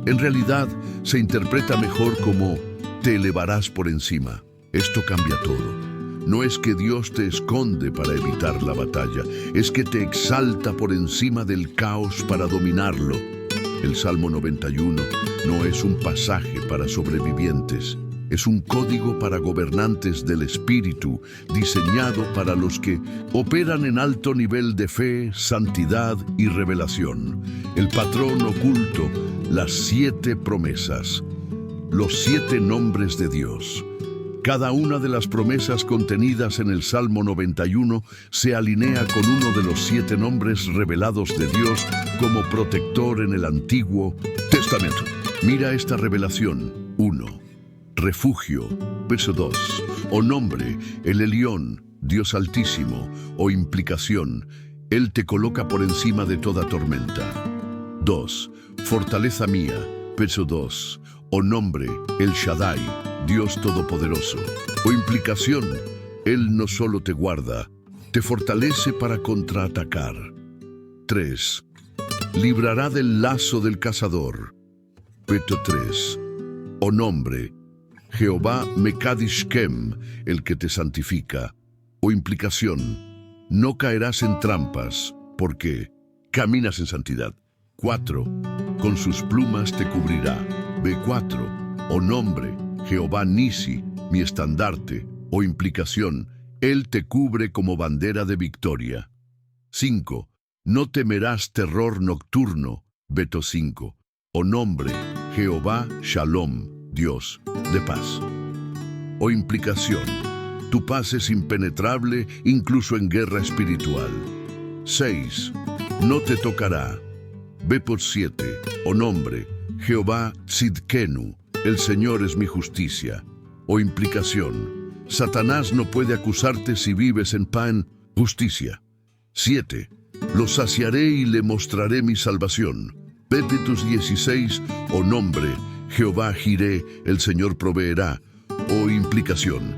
En realidad, se interpreta mejor como te elevarás por encima. Esto cambia todo. No es que Dios te esconde para evitar la batalla, es que te exalta por encima del caos para dominarlo. El Salmo 91 no es un pasaje para sobrevivientes, es un código para gobernantes del espíritu, diseñado para los que operan en alto nivel de fe, santidad y revelación. El patrón oculto, las 7 promesas, los 7 nombres de Dios. Cada una de las promesas contenidas en el Salmo 91 se alinea con uno de los 7 nombres revelados de Dios como protector en el Antiguo Testamento. Mira esta revelación. 1. Refugio. Verso 2. O nombre, el Elión, Dios Altísimo. O implicación, Él te coloca por encima de toda tormenta. 2. Fortaleza mía. Verso 2. O nombre, el Shaddai, Dios Todopoderoso. O implicación, Él no solo te guarda, te fortalece para contraatacar. 3. Librará del lazo del cazador. Verso 3. O nombre, Jehová Mekadishkem, el que te santifica. O implicación, no caerás en trampas, porque caminas en santidad. 4. Con sus plumas te cubrirá. B4. O nombre, Jehová Nisi, mi estandarte. O implicación, Él te cubre como bandera de victoria. 5. No temerás terror nocturno. Veto 5. O nombre, Jehová Shalom, Dios de paz. O implicación, tu paz es impenetrable incluso en guerra espiritual. 6. No te tocará. Ve por 7. O nombre, Jehová Tzidkenu, el Señor es mi justicia. O implicación, Satanás no puede acusarte si vives en pan, justicia. 7. Lo saciaré y le mostraré mi salvación. Pépetus 16. O nombre, Jehová Jiré, el Señor proveerá. O implicación,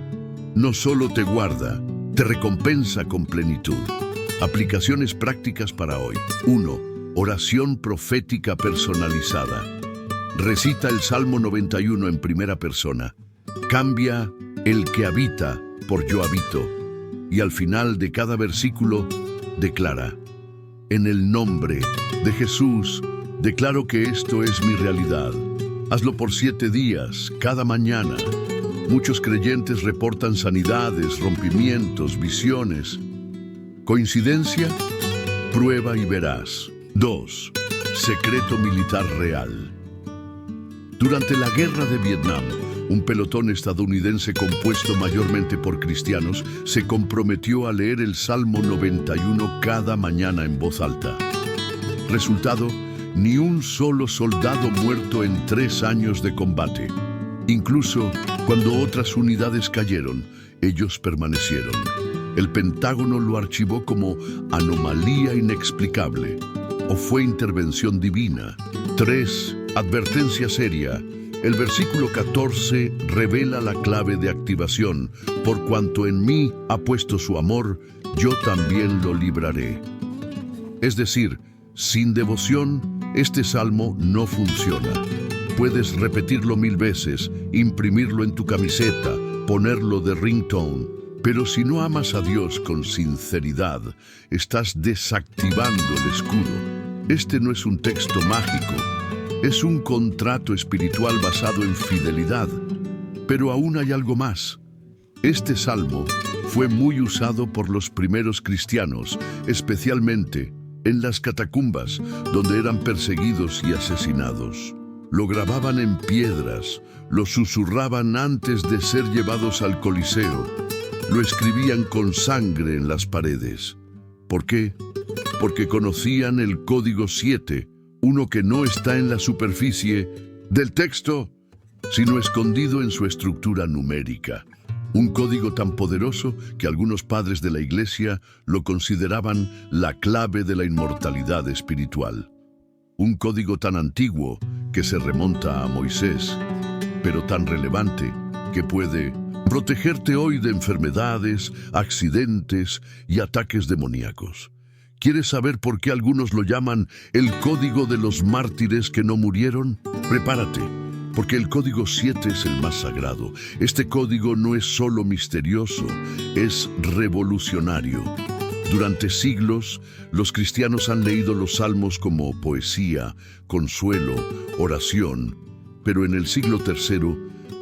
no solo te guarda, te recompensa con plenitud. Aplicaciones prácticas para hoy. 1. Oración profética personalizada. Recita el Salmo 91 en primera persona. Cambia el que habita por yo habito. Y al final de cada versículo, declara: en el nombre de Jesús, declaro que esto es mi realidad. Hazlo por 7 días, cada mañana. Muchos creyentes reportan sanidades, rompimientos, visiones. ¿Coincidencia? Prueba y verás. 2. Secreto militar real. Durante la guerra de Vietnam, un pelotón estadounidense compuesto mayormente por cristianos se comprometió a leer el Salmo 91 cada mañana en voz alta. Resultado, ni un solo soldado muerto en 3 años de combate. Incluso cuando otras unidades cayeron, ellos permanecieron. El Pentágono lo archivó como anomalía inexplicable o fue intervención divina. 3. Advertencia seria. El versículo 14 revela la clave de activación. Por cuanto en mí ha puesto su amor, yo también lo libraré. Es decir, sin devoción, este salmo no funciona. Puedes repetirlo 1000 veces, imprimirlo en tu camiseta, ponerlo de ringtone, pero si no amas a Dios con sinceridad, estás desactivando el escudo. Este no es un texto mágico, es un contrato espiritual basado en fidelidad. Pero aún hay algo más. Este salmo fue muy usado por los primeros cristianos, especialmente en las catacumbas, donde eran perseguidos y asesinados. Lo grababan en piedras, lo susurraban antes de ser llevados al Coliseo, lo escribían con sangre en las paredes. ¿Por qué? Porque conocían el código 7, uno que no está en la superficie del texto, sino escondido en su estructura numérica. Un código tan poderoso que algunos padres de la Iglesia lo consideraban la clave de la inmortalidad espiritual. Un código tan antiguo que se remonta a Moisés, pero tan relevante que puede protegerte hoy de enfermedades, accidentes y ataques demoníacos. ¿Quieres saber por qué algunos lo llaman el código de los mártires que no murieron? Prepárate, porque el código 7 es el más sagrado. Este código no es solo misterioso, es revolucionario. Durante siglos, los cristianos han leído los salmos como poesía, consuelo, oración, pero en el siglo III,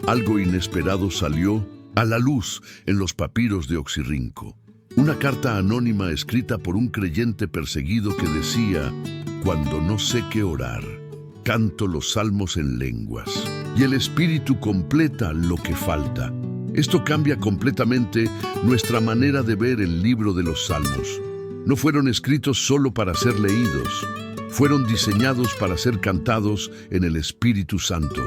algo inesperado salió a la luz en los papiros de Oxirrinco. Una carta anónima escrita por un creyente perseguido que decía: «Cuando no sé qué orar, canto los salmos en lenguas, y el Espíritu completa lo que falta». Esto cambia completamente nuestra manera de ver el libro de los Salmos. No fueron escritos solo para ser leídos, fueron diseñados para ser cantados en el Espíritu Santo.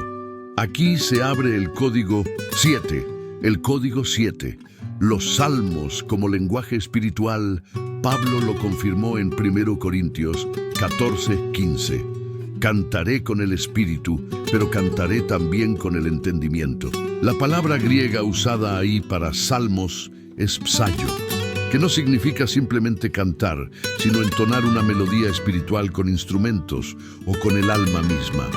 Aquí se abre el código 7, el código 7. Los salmos como lenguaje espiritual, Pablo lo confirmó en 1 Corintios 14:15. Cantaré con el espíritu, pero cantaré también con el entendimiento. La palabra griega usada ahí para salmos es psayo, que no significa simplemente cantar, sino entonar una melodía espiritual con instrumentos o con el alma misma.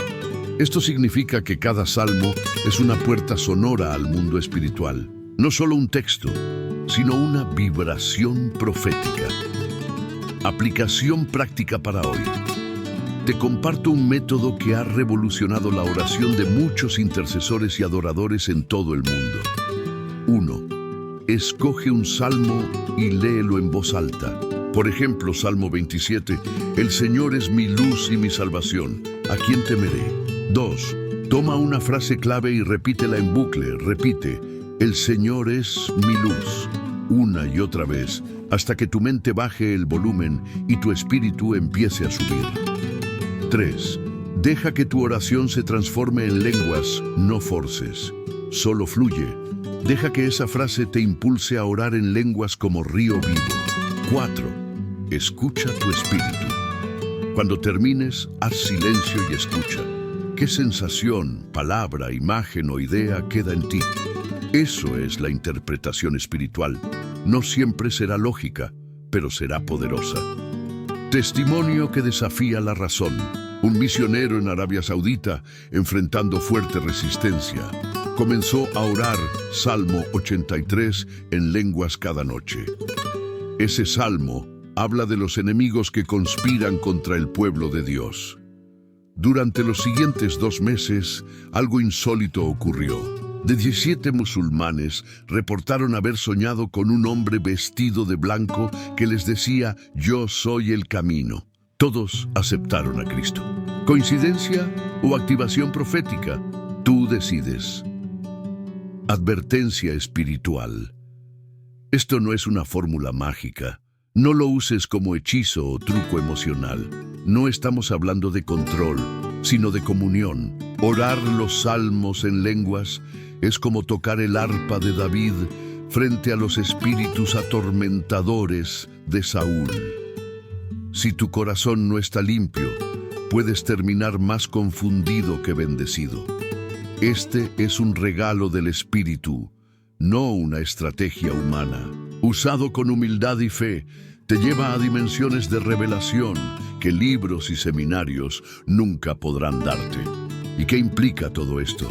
Esto significa que cada salmo es una puerta sonora al mundo espiritual. No solo un texto, sino una vibración profética. Aplicación práctica para hoy. Te comparto un método que ha revolucionado la oración de muchos intercesores y adoradores en todo el mundo. 1. Escoge un salmo y léelo en voz alta. Por ejemplo, Salmo 27, El Señor es mi luz y mi salvación, ¿a quién temeré? 2. Toma una frase clave y repítela en bucle. Repite, El Señor es mi luz, una y otra vez, hasta que tu mente baje el volumen y tu espíritu empiece a subir. 3. Deja que tu oración se transforme en lenguas, no forces. Solo fluye. Deja que esa frase te impulse a orar en lenguas como río vivo. 4. Escucha tu espíritu. Cuando termines, haz silencio y escucha. ¿Qué sensación, palabra, imagen o idea queda en ti? Eso es la interpretación espiritual. No siempre será lógica, pero será poderosa. Testimonio que desafía la razón. Un misionero en Arabia Saudita, enfrentando fuerte resistencia, comenzó a orar Salmo 83 en lenguas cada noche. Ese salmo habla de los enemigos que conspiran contra el pueblo de Dios. Durante los siguientes 2 meses, algo insólito ocurrió. De 17 musulmanes reportaron haber soñado con un hombre vestido de blanco que les decía, «Yo soy el camino». Todos aceptaron a Cristo. ¿Coincidencia o activación profética? Tú decides. Advertencia espiritual. Esto no es una fórmula mágica. No lo uses como hechizo o truco emocional. No estamos hablando de control, sino de comunión. Orar los salmos en lenguas es como tocar el arpa de David frente a los espíritus atormentadores de Saúl. Si tu corazón no está limpio, puedes terminar más confundido que bendecido. Este es un regalo del Espíritu, no una estrategia humana. Usado con humildad y fe, te lleva a dimensiones de revelación que libros y seminarios nunca podrán darte. ¿Y qué implica todo esto?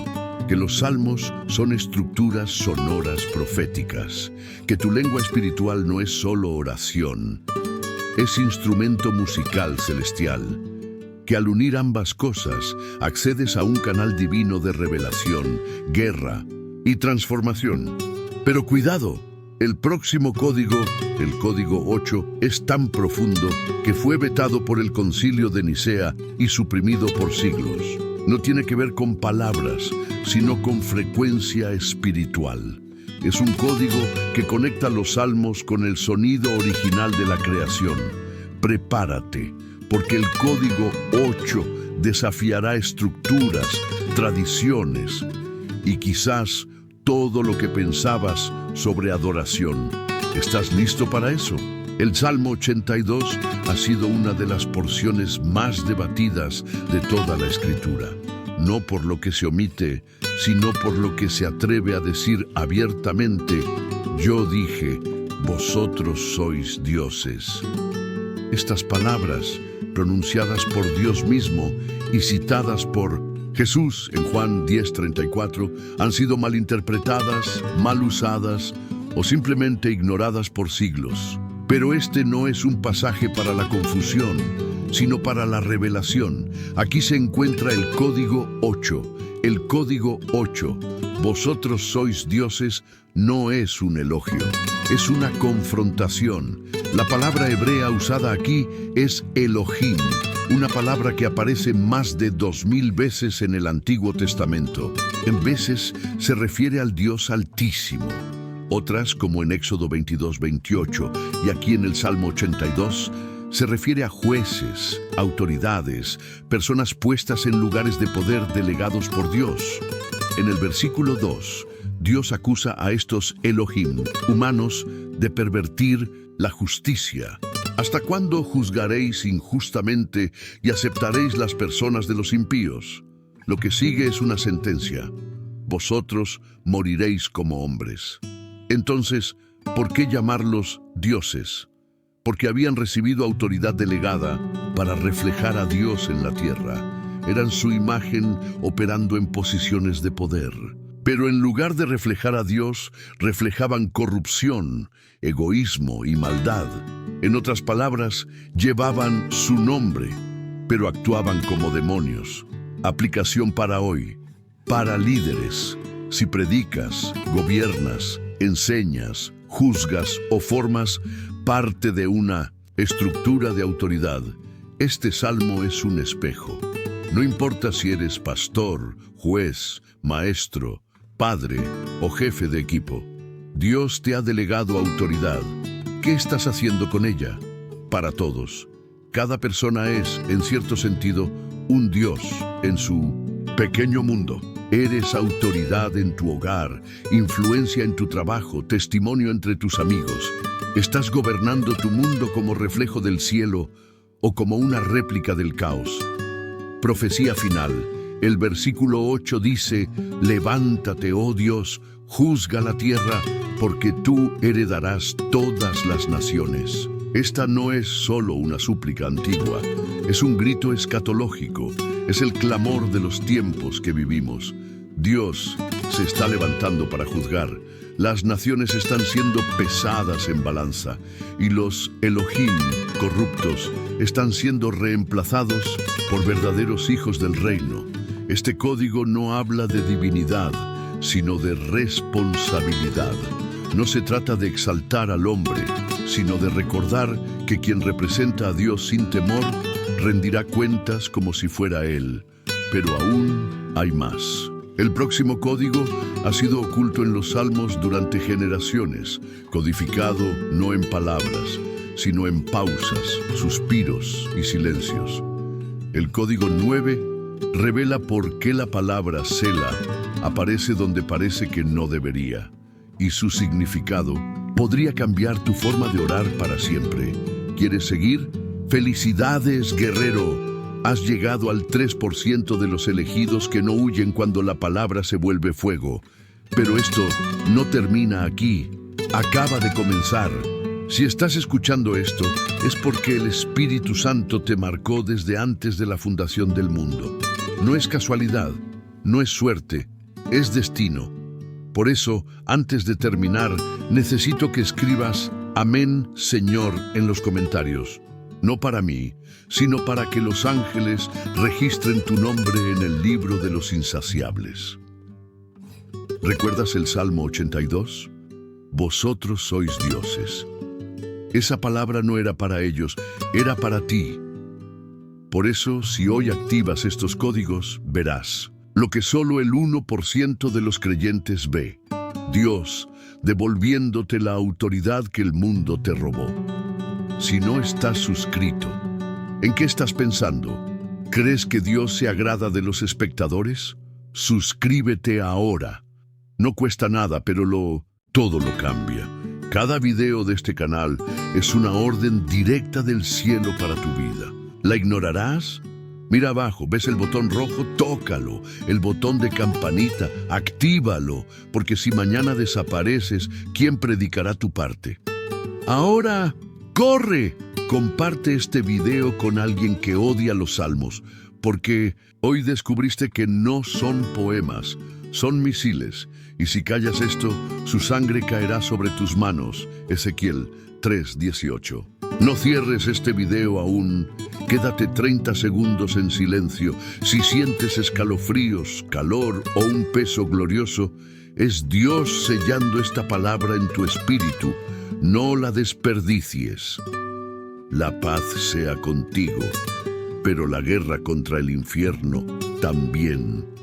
Que los salmos son estructuras sonoras proféticas, que tu lengua espiritual no es solo oración, es instrumento musical celestial, que al unir ambas cosas accedes a un canal divino de revelación, guerra y transformación. Pero cuidado, el próximo código, el código 8, es tan profundo que fue vetado por el Concilio de Nicea y suprimido por siglos. No tiene que ver con palabras, sino con frecuencia espiritual. Es un código que conecta los salmos con el sonido original de la creación. Prepárate, porque el código 8 desafiará estructuras, tradiciones y quizás todo lo que pensabas sobre adoración. ¿Estás listo para eso? El Salmo 82 ha sido una de las porciones más debatidas de toda la Escritura. No por lo que se omite, sino por lo que se atreve a decir abiertamente: yo dije, vosotros sois dioses. Estas palabras, pronunciadas por Dios mismo y citadas por Jesús en Juan 10:34, han sido malinterpretadas, mal usadas o simplemente ignoradas por siglos. Pero este no es un pasaje para la confusión, sino para la revelación. Aquí se encuentra el código 8. El código 8, vosotros sois dioses, no es un elogio, es una confrontación. La palabra hebrea usada aquí es Elohim, una palabra que aparece más de 2000 veces en el Antiguo Testamento. En veces se refiere al Dios Altísimo, otras, como en Éxodo 22:28 y aquí en el Salmo 82, se refiere a jueces, autoridades, personas puestas en lugares de poder delegados por Dios. En el versículo 2, Dios acusa a estos Elohim, humanos, de pervertir la justicia. ¿Hasta cuándo juzgaréis injustamente y aceptaréis las personas de los impíos? Lo que sigue es una sentencia: vosotros moriréis como hombres. Entonces, ¿por qué llamarlos dioses? Porque habían recibido autoridad delegada para reflejar a Dios en la tierra. Eran su imagen operando en posiciones de poder. Pero en lugar de reflejar a Dios, reflejaban corrupción, egoísmo y maldad. En otras palabras, llevaban su nombre, pero actuaban como demonios. Aplicación para hoy, para líderes. Si predicas, gobiernas, enseñas, juzgas o formas parte de una estructura de autoridad, este salmo es un espejo. No importa si eres pastor, juez, maestro, padre o jefe de equipo. Dios te ha delegado autoridad. ¿Qué estás haciendo con ella? Para todos. Cada persona es, en cierto sentido, un Dios en su pequeño mundo. Eres autoridad en tu hogar, influencia en tu trabajo, testimonio entre tus amigos. ¿Estás gobernando tu mundo como reflejo del cielo o como una réplica del caos? Profecía final. El versículo 8 dice: levántate, oh Dios, juzga la tierra, porque tú heredarás todas las naciones. Esta no es solo una súplica antigua, es un grito escatológico, es el clamor de los tiempos que vivimos. Dios se está levantando para juzgar. Las naciones están siendo pesadas en balanza y los Elohim corruptos están siendo reemplazados por verdaderos hijos del reino. Este código no habla de divinidad, sino de responsabilidad. No se trata de exaltar al hombre, sino de recordar que quien representa a Dios sin temor rendirá cuentas como si fuera Él. Pero aún hay más. El próximo código ha sido oculto en los salmos durante generaciones, codificado no en palabras, sino en pausas, suspiros y silencios. El código 9 revela por qué la palabra Selah aparece donde parece que no debería, y su significado podría cambiar tu forma de orar para siempre. ¿Quieres seguir? ¡Felicidades, guerrero! Has llegado al 3% de los elegidos que no huyen cuando la palabra se vuelve fuego. Pero esto no termina aquí. Acaba de comenzar. Si estás escuchando esto, es porque el Espíritu Santo te marcó desde antes de la fundación del mundo. No es casualidad, no es suerte, es destino. Por eso, antes de terminar, necesito que escribas Amén, Señor, en los comentarios. No para mí, sino para que los ángeles registren tu nombre en el libro de los insaciables. ¿Recuerdas el Salmo 82? Vosotros sois dioses. Esa palabra no era para ellos, era para ti. Por eso, si hoy activas estos códigos, verás lo que solo el 1% de los creyentes ve. Dios devolviéndote la autoridad que el mundo te robó. Si no estás suscrito, ¿en qué estás pensando? ¿Crees que Dios se agrada de los espectadores? Suscríbete ahora. No cuesta nada, pero todo lo cambia. Cada video de este canal es una orden directa del cielo para tu vida. ¿La ignorarás? Mira abajo, ¿ves el botón rojo? Tócalo. El botón de campanita, actívalo, porque si mañana desapareces, ¿quién predicará tu parte? Ahora, ¡corre! Comparte este video con alguien que odia los salmos, porque hoy descubriste que no son poemas, son misiles, y si callas esto, su sangre caerá sobre tus manos. Ezequiel 3:18. No cierres este video aún. Quédate 30 segundos en silencio. Si sientes escalofríos, calor o un peso glorioso, es Dios sellando esta palabra en tu espíritu. No la desperdicies. La paz sea contigo, pero la guerra contra el infierno también.